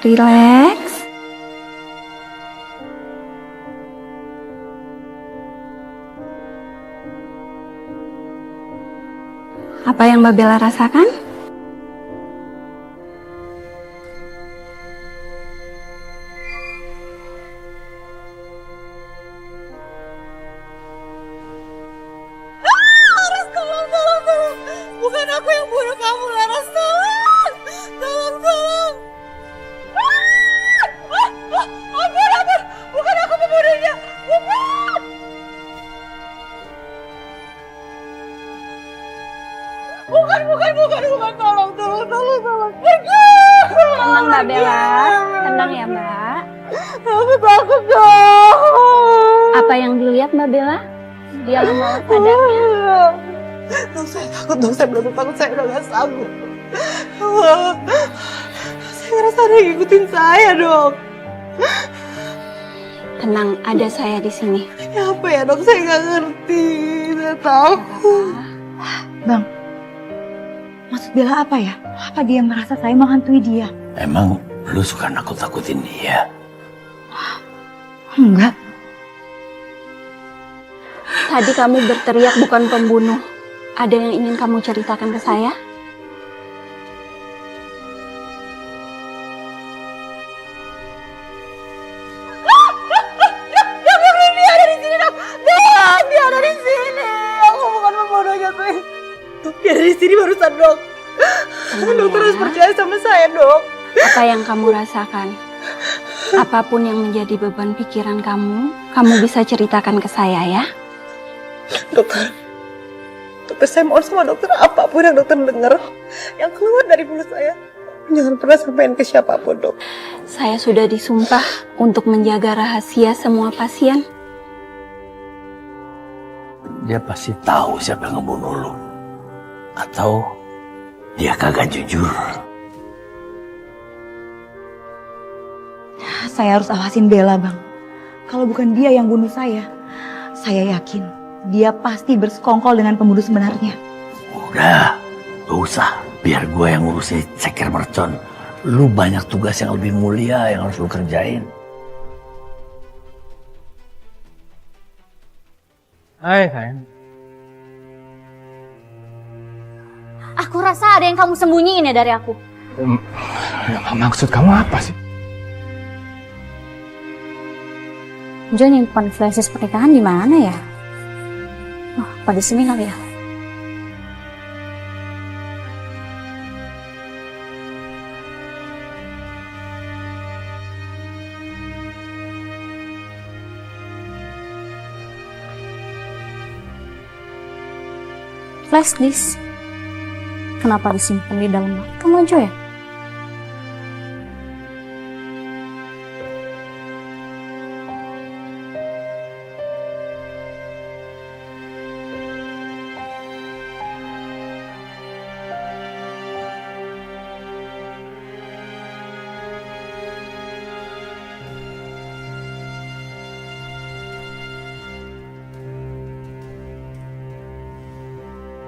Rileks. Apa yang Mbak Bella rasakan? Bukan aku yang bunuh kamu, Laras. Tolong! Tolong! Ampun! Bukan aku pembunuhnya! Bukan! Tolong! Pergi! Tenang Mbak Bella, tenang ya Mbak. Aku takut dong! Apa yang dilihat Mbak Bella? Dia membawa sadarnya. Dok, saya takut, Dok. Saya benar-benar takut. Saya udah gak sanggup. Saya ngerasa ada yang ngikutin saya, Dok. Tenang, ada saya di sini. Ini apa ya, Dok? Saya nggak ngerti. Saya takut. Bang, maksud Bella apa ya? Apa dia merasa saya menghantui dia? Emang lu suka nakut-nakutin dia? Enggak. Tadi kamu berteriak bukan pembunuh. Ada yang ingin kamu ceritakan ke saya? Dia ada di sini, Dok! Dia ada di sini! Aku bukan pembunuhnya, tuh. Dok, dia ada di sini barusan, Dok. Dokter harus percaya sama saya, Dok. Apa yang kamu rasakan? Apapun yang menjadi beban pikiran kamu bisa ceritakan ke saya ya. Dokter, saya mohon sama dokter, apapun yang dokter dengar, yang keluar dari mulut saya, jangan pernah sampaikan ke siapapun, Dok. Saya sudah disumpah untuk menjaga rahasia semua pasien. Dia pasti tahu siapa yang ngebunuh lu. Atau dia kagak jujur. Saya harus awasin Bella, Bang. Kalau bukan dia yang bunuh saya yakin dia pasti bersekongkol dengan pembunuh sebenarnya. Udah, gak usah. Biar gue yang ngurusin ceker mercon. Lu banyak tugas yang lebih mulia yang harus lu kerjain. Hai sayang. Aku rasa ada yang kamu sembunyiin ya dari aku. Maksud kamu apa sih? Jo nyimpan flashdisk pernikahan di mana ya? Oh, apa di sini kali ya? Flashdisk? Kenapa disimpan di dalam makam Jo ya?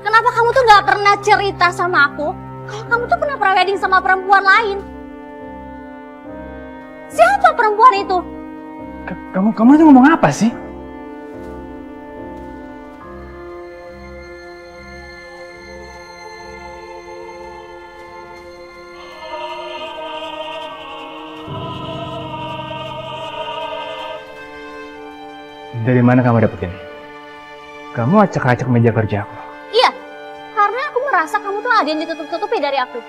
Kenapa kamu tuh gak pernah cerita sama aku kalau kamu tuh pernah pre-wedding sama perempuan lain? Siapa perempuan itu? Kamu tuh ngomong apa sih? Dari mana kamu dapet ini? Kamu acak-acak meja kerja aku. Iya, karena aku merasa kamu tuh ada yang ditutup-tutupi dari aku.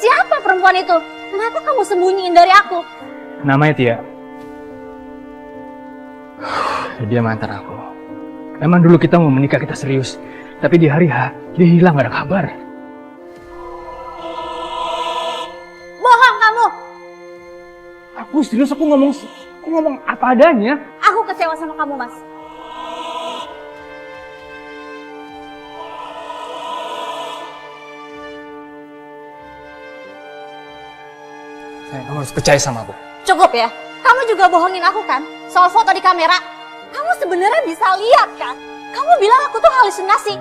Siapa perempuan itu? Kenapa kamu sembunyiin dari aku? Namanya Tia. Dia mantan aku. Emang dulu kita mau menikah, kita serius. Tapi di hari H, dia hilang, gak ada kabar. Bohong kamu! Aku serius, aku ngomong apa adanya. Aku kecewa sama kamu, Mas. Sayang, kamu harus percaya sama aku. Cukup ya. Kamu juga bohongin aku kan? Soal foto di kamera. Kamu sebenarnya bisa lihat kan? Kamu bilang aku tuh halusinasi.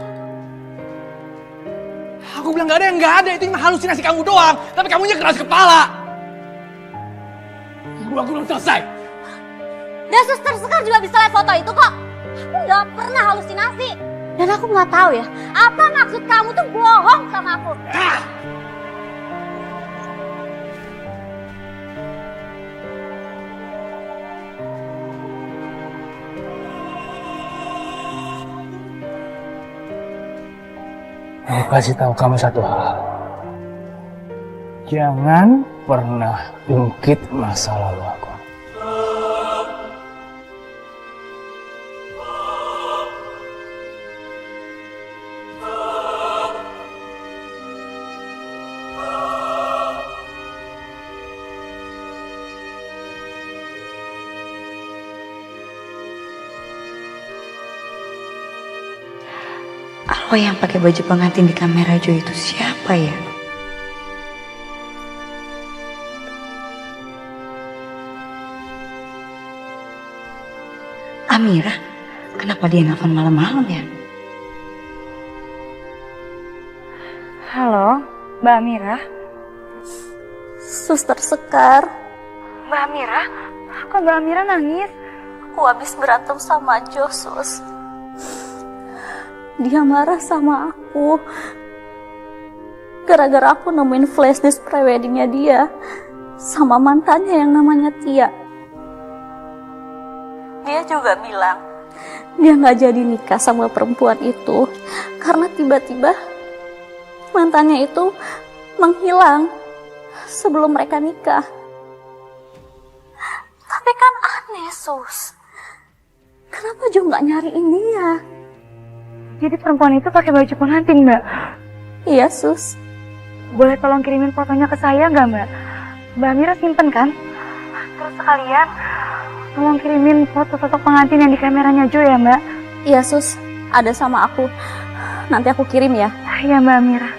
Aku bilang gak ada yang gak ada, itu cuma halusinasi kamu doang. Tapi kamunya keras kepala. Aku belum selesai. Dan suster Sekar juga bisa lihat foto itu kok. Aku nggak pernah halusinasi. Dan aku nggak tahu ya, apa maksud kamu tuh bohong sama aku. Aku kasih tahu kamu satu hal. Jangan pernah ungkit masa lalu aku. Apa yang pakai baju pengantin di kamera Jo itu siapa ya? Amira? Kenapa dia nelfon malam-malam ya? Halo, Mbak Amira. Suster Sekar, Mbak Amira, kok Mbak Amira nangis? aku habis berantem sama Josus. Dia marah sama aku gara-gara aku nemuin flash disk preweddingnya dia sama mantannya yang namanya Tia. Dia juga bilang dia nggak jadi nikah sama perempuan itu karena tiba-tiba mantannya itu menghilang sebelum mereka nikah. Tapi kan aneh, Sus. Kenapa Jo nggak nyariin dia? Jadi perempuan itu pakai baju pengantin, Mbak? Iya, Sus. Boleh tolong kirimin fotonya ke saya nggak, Mbak? Mbak Amira simpen kan? Terus sekalian, tolong kirimin foto-foto pengantin yang di kameranya Jo ya, Mbak? Iya, Sus. Ada sama aku. Nanti aku kirim ya. Iya, Mbak Amira.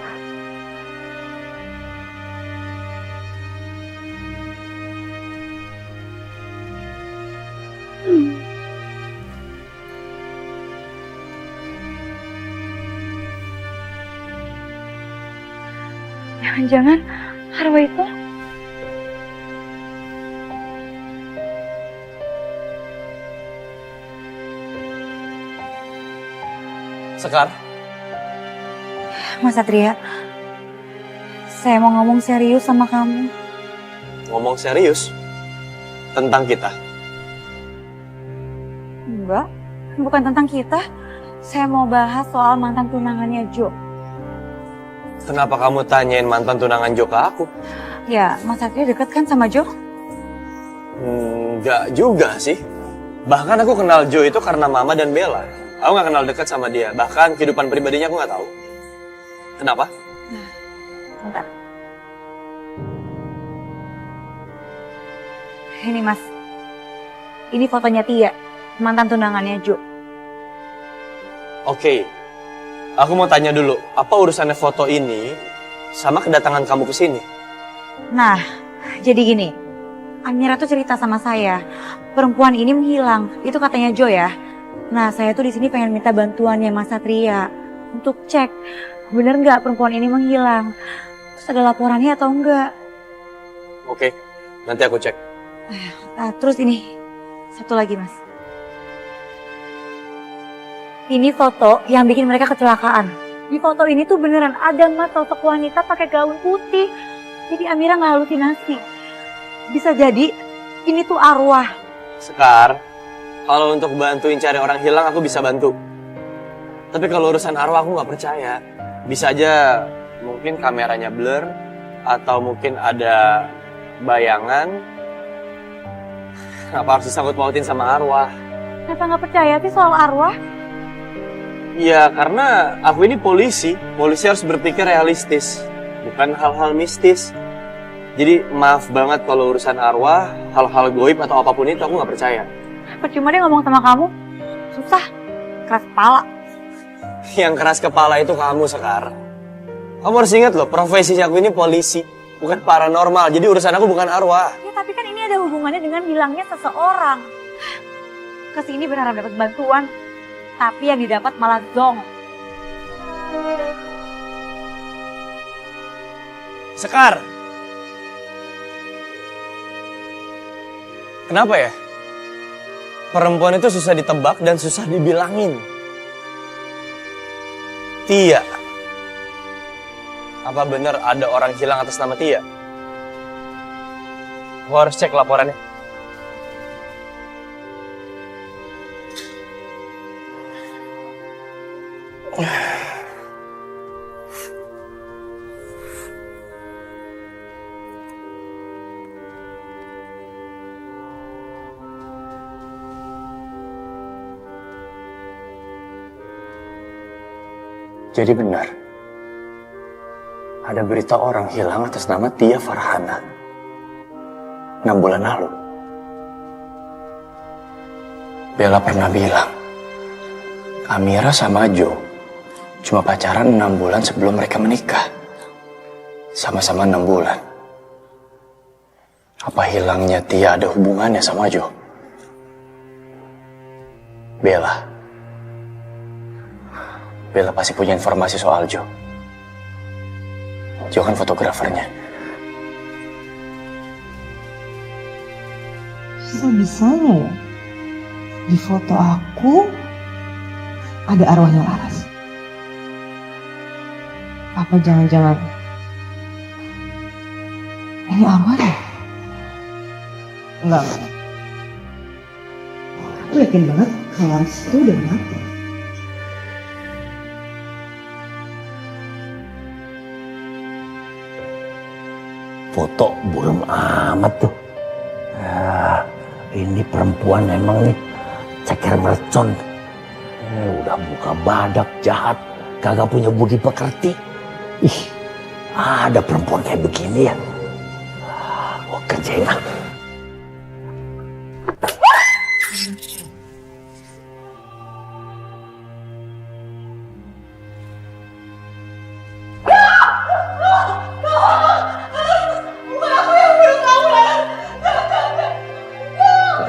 Jangan-jangan arwah itu Sekar, Mas Satria, saya mau ngomong serius sama kamu. ngomong serius tentang kita. Enggak, bukan tentang kita. Saya mau bahas soal mantan tunangannya Jo. Kenapa kamu tanyain mantan tunangan Jo ke aku? Ya, Mas Satria deket kan sama Jo? Enggak juga sih. Bahkan aku kenal Jo itu karena Mama dan Bella. Aku nggak kenal dekat sama dia. Bahkan kehidupan pribadinya aku nggak tahu. Kenapa? Bentar. Ini Mas, ini fotonya Tia, mantan tunangannya Jo. Oke, aku mau tanya dulu, apa urusannya foto ini sama kedatangan kamu ke sini? Nah, jadi gini, Amira tuh cerita sama saya, perempuan ini menghilang, itu katanya Jo ya. Nah, saya tuh di sini pengen minta bantuannya Mas Satria untuk cek bener nggak perempuan ini menghilang, terus ada laporannya atau enggak. Oke, nanti aku cek. Nah, terus ini, satu lagi Mas. Ini foto yang bikin mereka kecelakaan. Di foto ini tuh beneran ada Mas sosok wanita pakai gaun putih. Jadi Amira nggak halusinasi. Bisa jadi ini tuh arwah. Sekar, Kalau untuk bantuin cari orang hilang aku bisa bantu. Tapi kalau urusan arwah aku nggak percaya. Bisa aja mungkin kameranya blur atau mungkin ada bayangan. Kenapa harus disangkut pautin sama arwah? Kenapa nggak percaya sih soal arwah? Ya karena aku ini polisi. Polisi harus berpikir realistis, bukan hal-hal mistis. Jadi maaf banget kalau urusan arwah, hal-hal goib atau apapun itu aku nggak percaya. Percuma dia ngomong sama kamu. Susah, keras kepala. Yang keras kepala itu kamu, Sekar. Kamu harus ingat loh, profesi aku ini polisi, bukan paranormal. Jadi urusan aku bukan arwah. Ya tapi kan ini ada hubungannya dengan hilangnya seseorang. Kesini berharap dapat bantuan, tapi yang didapat malah zong. Sekar! Kenapa ya? Perempuan itu susah ditebak dan susah dibilangin. Tia. Apa benar ada orang hilang atas nama Tia? Gua harus cek laporannya. Jadi benar, ada berita orang hilang atas nama Tia Farhana 6 bulan lalu. Bella pernah bilang, Amira sama Joe cuma pacaran 6 bulan sebelum mereka menikah. Sama-sama 6 bulan. Apa hilangnya Tia ada hubungannya sama Joe? Bella pasti punya informasi soal Joe. Joe kan fotografernya. Bisa-bisanya ya, di foto aku ada arwahnya Laras. Apa jangan-jangan ini arwahnya? Enggak. Aku yakin banget kalau Laras itu udah mati. Foto belum amat tuh. Ini perempuan emang nih ceker mercon. Udah muka badak, jahat, kagak punya budi pekerti. Ih, ada perempuan kayak begini ya. Gua kerjain ah.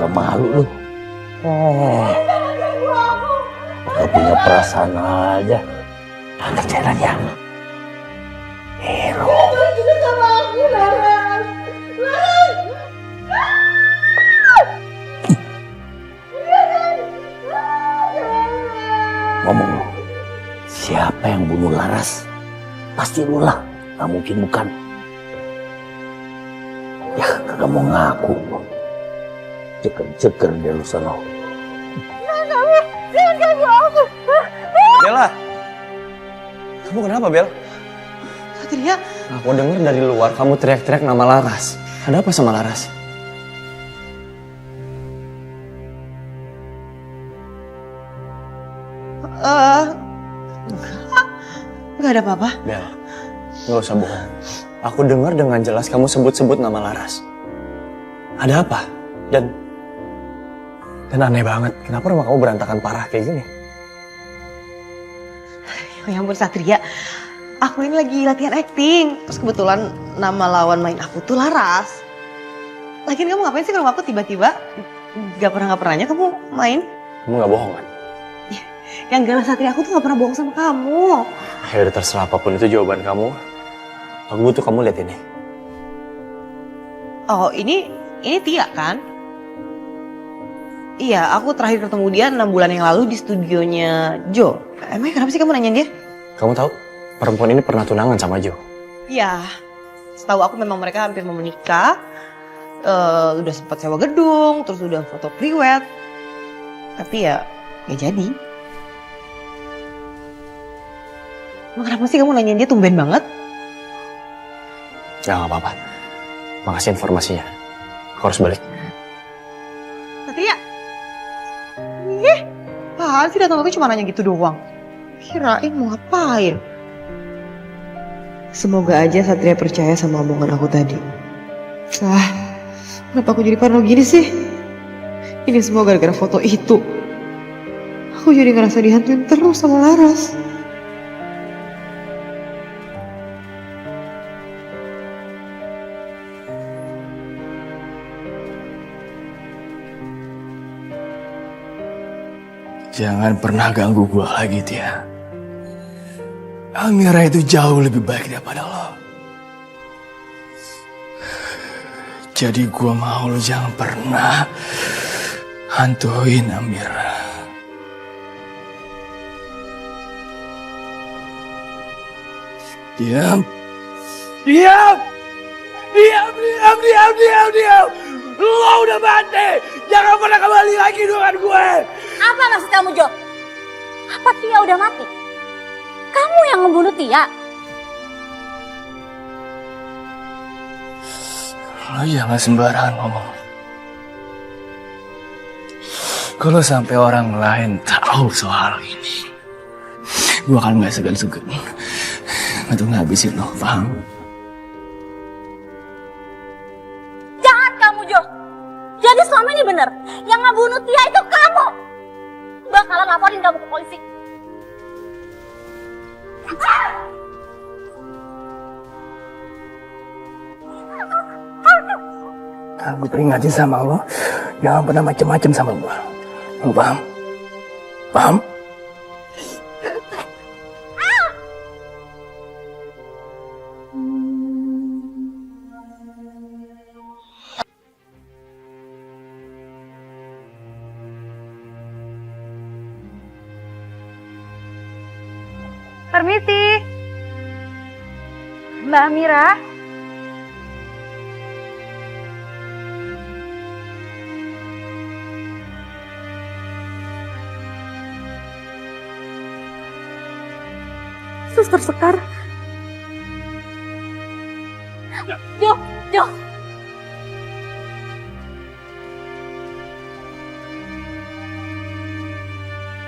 Malu lu. Gak punya perasaan aja. Antar jalan ya. Hero. Ngomong lu. Siapa yang bunuh Laras? Pasti lu lah. Gak mungkin bukan. Ya kagak mau ngaku. Ceker dia lu sana. Bella, kamu kenapa Bel? Satria, Aku dengar dari luar kamu teriak-teriak nama Laras. Ada apa sama Laras? nggak ada apa-apa. Bel, nggak usah bohong. Aku dengar dengan jelas kamu sebut-sebut nama Laras. Ada apa? Dan aneh banget, kenapa rumah kamu berantakan parah kayak gini? Ya ampun Satria, aku ini lagi latihan acting. Terus kebetulan nama lawan main aku tuh Laras. Lagian kamu ngapain sih ke rumah aku tiba-tiba? Gak pernahnya kamu main? Kamu nggak bohong kan? Yang enggak lah Satria, aku tuh gak pernah bohong sama kamu. Ya udah terserah apapun itu jawaban kamu. Aku butuh kamu lihat ini. Oh ini Tia kan? Iya, aku terakhir ketemu dia 6 bulan yang lalu di studionya Joe. Emangnya kenapa sih kamu nanyain dia? Kamu tahu, perempuan ini pernah tunangan sama Joe. Iya, setahu aku memang mereka hampir mau menikah. Udah sempat sewa gedung, terus udah foto priwet. Tapi ya jadi. Emang kenapa sih kamu nanyain dia tumben banget? Ya nggak apa-apa. Makasih informasinya. Aku harus balik. Satria. Apaan sih datang tapi cuma nanya gitu doang? Kirain mau ngapain? Semoga aja Satria percaya sama omongan aku tadi. Kenapa aku jadi parno gini sih? Ini semua gara-gara foto itu. Aku jadi ngerasa dihantuin terus sama Laras. Jangan pernah ganggu gue lagi, Tia. Amira itu jauh lebih baik daripada lo. Jadi gue mau lo jangan pernah hantuin Amira. Diam. Lo udah mati. Jangan pernah kembali lagi dengan gue. Apa maksud kamu, Jo? Apa Tia udah mati? Kamu yang ngebunuh Tia? Lo jangan sembarangan ngomong. Kalau sampai orang lain tahu soal ini, gue akan gak segan-segan untuk ngabisin lo, paham? Jahat kamu, Jo. Jadi selama ini bener, yang ngebunuh Tia itu kamu. Bakalan laporin kamu ke polisi. Aku peringatin sama lo, jangan pernah macem-macem sama gue. Lo paham? Paham? Permisi. Mbak Amira. Suster Sekar. Jo.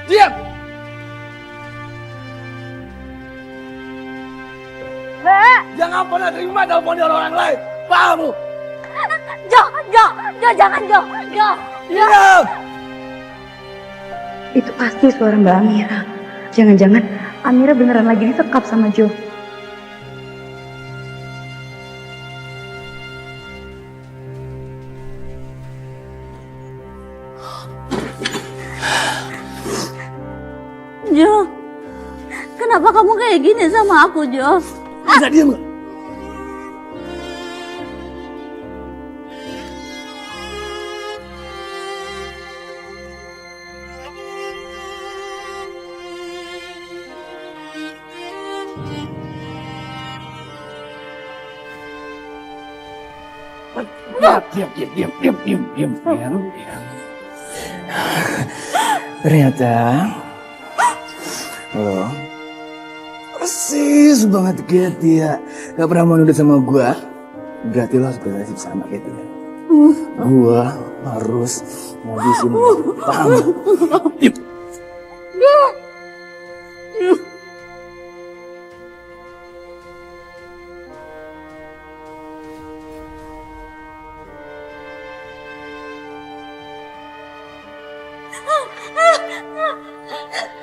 Diam! Mbak. Jangan pernah terima telepon dari orang lain. Paham lu? Jo, jangan Jo. Diam! Itu pasti suara Mbak Amira. Jangan-jangan Amira beneran lagi disekap sama Jo. Jo, kenapa kamu kayak gini sama aku, Jo? Bisa diam gak? Diam. Ternyata lo persis banget kayak dia. Gak pernah mau nudut sama gua. Berarti lo harus berhasil sama kayak dia. Gua harus ngabisin lo. Paham? Diam.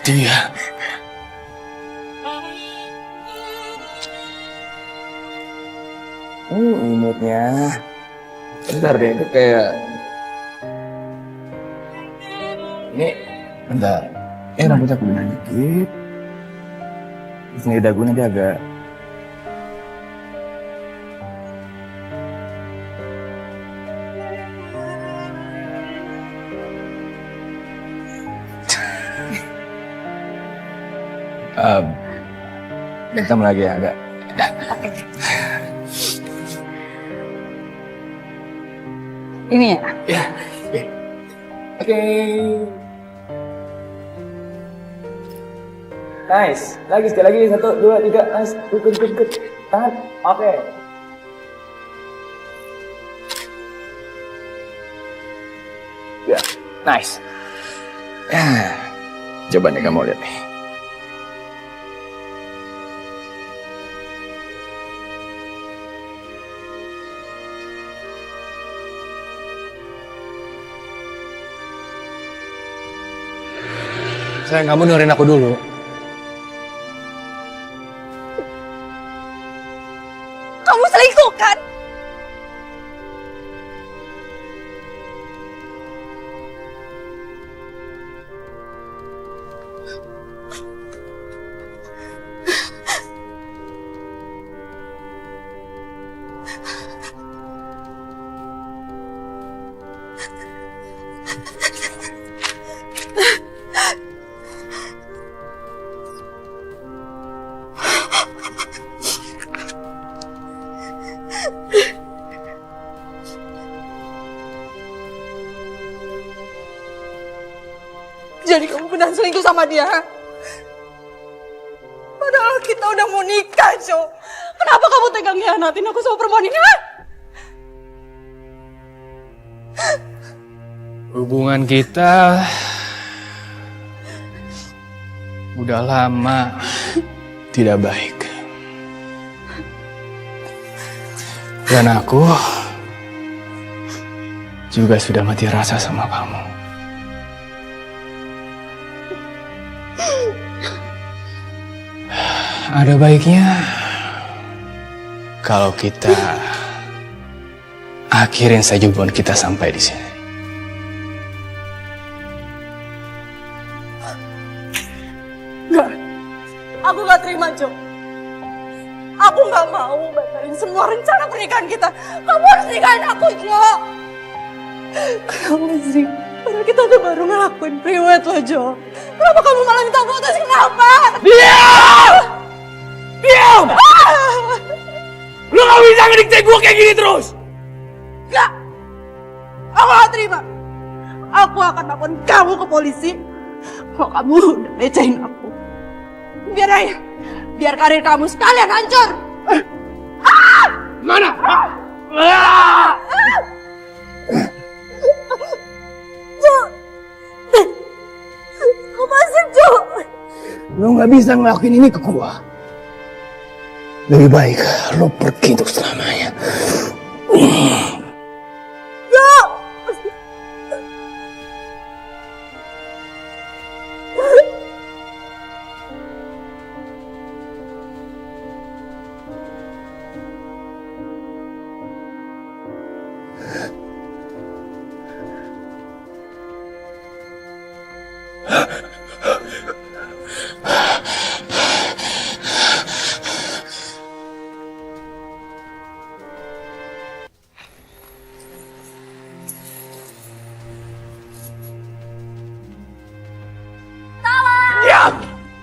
Dia. Imutnya. Bentar deh, itu kayak... Ini, bentar. Rambutnya kuning dikit. Terus nih dagunya dia agak... Hitam lagi ya, agak. Ini ya? Ya, oke. Nice. Lagi sekali lagi 1, 2, 3. Nice. Good. Tahan. Oke. Ya, nice. Coba nih kamu lihat nih. Sayang, kamu dengerin aku dulu. Kamu selingkuh kan? Jadi kamu benar selingkuh sama dia? Padahal kita udah mau nikah, Jo. Kenapa kamu tega ngianatin aku sama perempuan ini? Ha? Hubungan kita udah lama tidak baik. Dan aku juga sudah mati rasa sama kamu. Ada baiknya kalau kita akhirin saja hubungan kita sampai di sini. Enggak. Aku gak terima, Jo. Aku gak mau batalin semua rencana pernikahan kita. Kamu harus nikahin aku, Jo. Kenapa sih? Padahal kita udah baru ngelakuin priwet loh, Jo. Kenapa kamu malah minta putus? Kenapa? Diam! Diam! Lu gak bisa ngedikte gue kayak gini terus! Enggak. Aku gak terima. Aku akan lapor kamu ke polisi. Kalau kamu udah lecehin aku. Biar aja. Biar karir kamu sekalian hancur. Mana? Jo. Lepasin, Jo. Lu gak bisa ngelakuin ini ke gua. Lebih baik lu pergi untuk selamanya.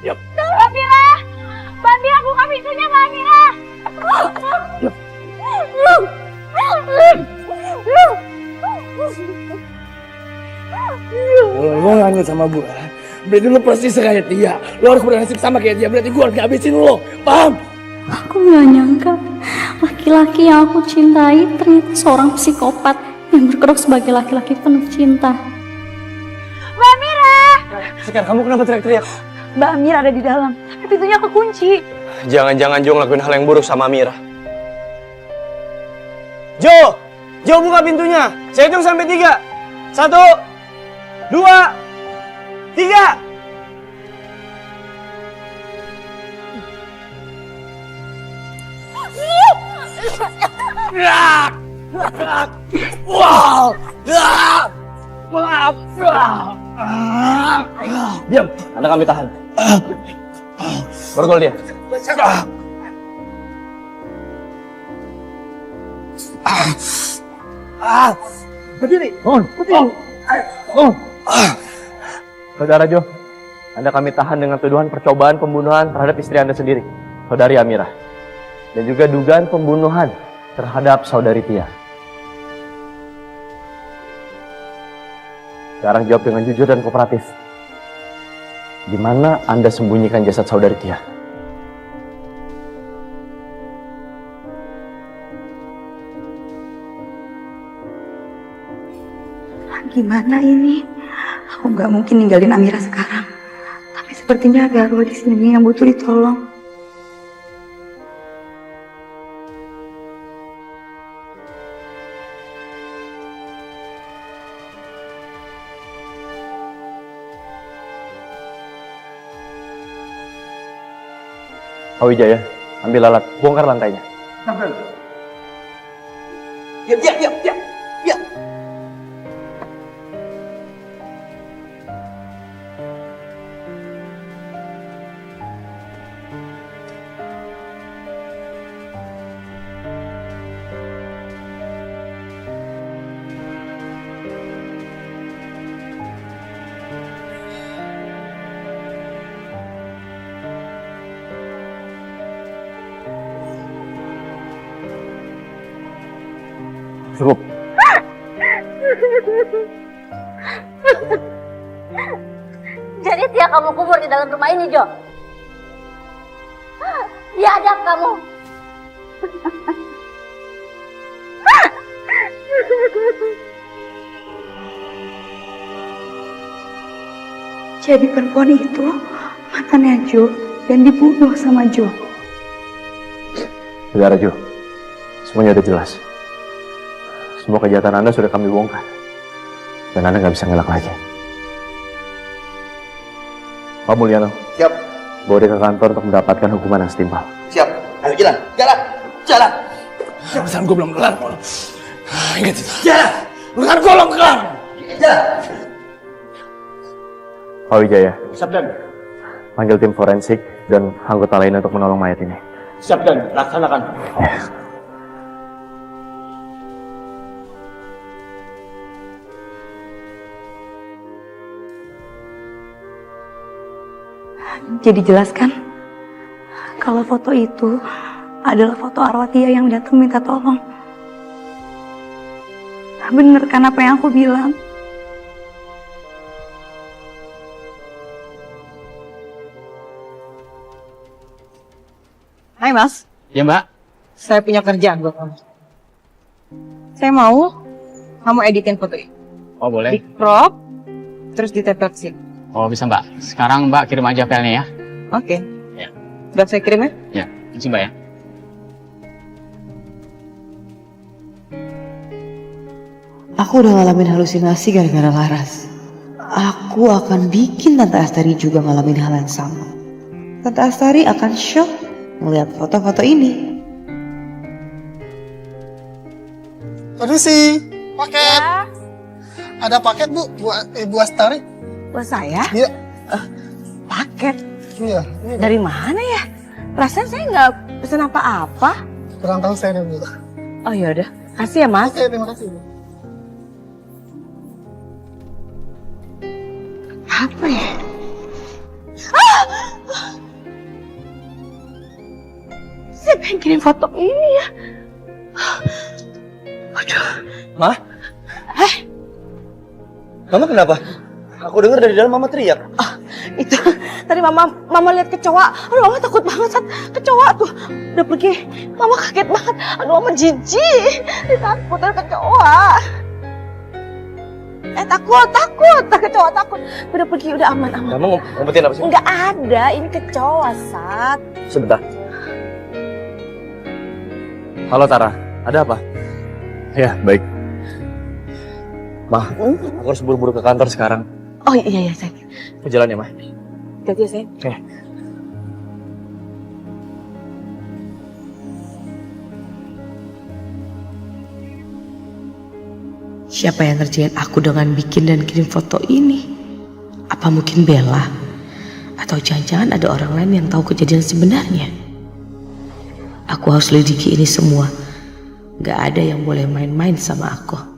Jo. Mbak Mira! Mbak Mira, buka pintunya, Mbak Mira! Lu lanjut sama gua. Berarti lu persis kayak dia. Lu harus bernasib sama kayak dia. Berarti gua harus ngabisin lu. Paham? Aku gak nyangka laki-laki yang aku cintai ternyata seorang psikopat yang berkedok sebagai laki-laki penuh cinta. Mbak Mira! Sekarang kamu kenapa teriak-teriak? Mbak Mira ada di dalam, tapi pintunya kekunci. Jangan-jangan Jo ngelakuin hal yang buruk sama Mira. Jo! Jo, buka pintunya. Saya hitung sampai 3. 1, 2, 3. Diam, Anda kami tahan. Borgol dia. Berdiri. Berdiri. Saudara Jo, Anda kami tahan dengan tuduhan percobaan pembunuhan terhadap istri Anda sendiri, Saudari Amira. Dan juga dugaan pembunuhan terhadap Saudari Tia. Sekarang jawab dengan jujur dan kooperatif. Di mana Anda sembunyikan jasad saudari Tia? Gimana ini? Aku nggak mungkin ninggalin Amira sekarang. Tapi sepertinya ada arwah di sini yang butuh ditolong. Pak Wijaya, ambil alat, bongkar lantainya. Ya. Cukup. Jadi Tia kamu kubur di dalam rumah ini, Jo? Biadab kamu. Jadi perempuan itu mantannya Jo dan dibunuh sama Jo. Saudara Jo, semuanya udah jelas. Semua kejahatan Anda sudah kami bongkar. Dan Anda nggak bisa ngelak lagi. Pak Mulyano. Siap. Bawa dia ke kantor untuk mendapatkan hukuman yang setimpal. Siap. Ayo jalan. Jalan. Jalan. Pesan gue belum kelar. Ingat itu. Jalan. Bukan gue belum kelar. Jalan. Pak Wijaya. Siap dan. Panggil tim forensik dan anggota lain untuk menolong mayat ini. Siap dan. Laksanakan. Jadi jelas kan? Kalau foto itu adalah foto arwah Tia yang datang minta tolong. Bener kan apa yang aku bilang? Hai Mas, Ya Mbak. saya punya kerjaan buat kamu. Saya mau kamu editin foto ini. Oh boleh. Di crop, terus ditempel ke sini. Oh bisa Mbak. Sekarang Mbak kirim aja filenya ya. Oke. Ya. Udah saya kirim ya? Ya, izin Mbak ya. Aku udah ngalamin halusinasi gara-gara Laras. Aku akan bikin Tante Astari juga ngalamin hal yang sama. Tante Astari akan shock melihat foto-foto ini. Permisi, paket. Ada paket Bu, buat Ibu Astari. Buat saya? Iya. Paket? Iya. Dari mana ya? Perasaan saya nggak pesan apa-apa. Kurang tahu saya nih Bu. Oh yaudah, kasih ya Mas. Oke, terima kasih Bu. Apa ya? Saya pengen kirim foto ini ya. Aduh. Ma? Kamu kenapa? Aku dengar dari dalam Mama teriak. Itu tadi mama lihat kecoa. Aduh mama takut banget saat kecoa tuh udah pergi. Mama kaget banget. Aduh mama jijik. Takut ada kecoa. Takut kecoa takut. Udah pergi udah aman. Kamu ngumpetin apa sih? Nggak ada, ini kecoa Sat. Sebentar. Halo Tara, ada apa? Ya baik. Ma, aku harus buru-buru ke kantor sekarang. Oh iya sayang. Aku jalan ya Ma. Hati-hati ya sayang. Oke. Siapa yang ngerjain aku dengan bikin dan kirim foto ini? Apa mungkin Bella? Atau jangan-jangan ada orang lain yang tahu kejadian sebenarnya? Aku harus lidiki ini semua. Gak ada yang boleh main-main sama aku.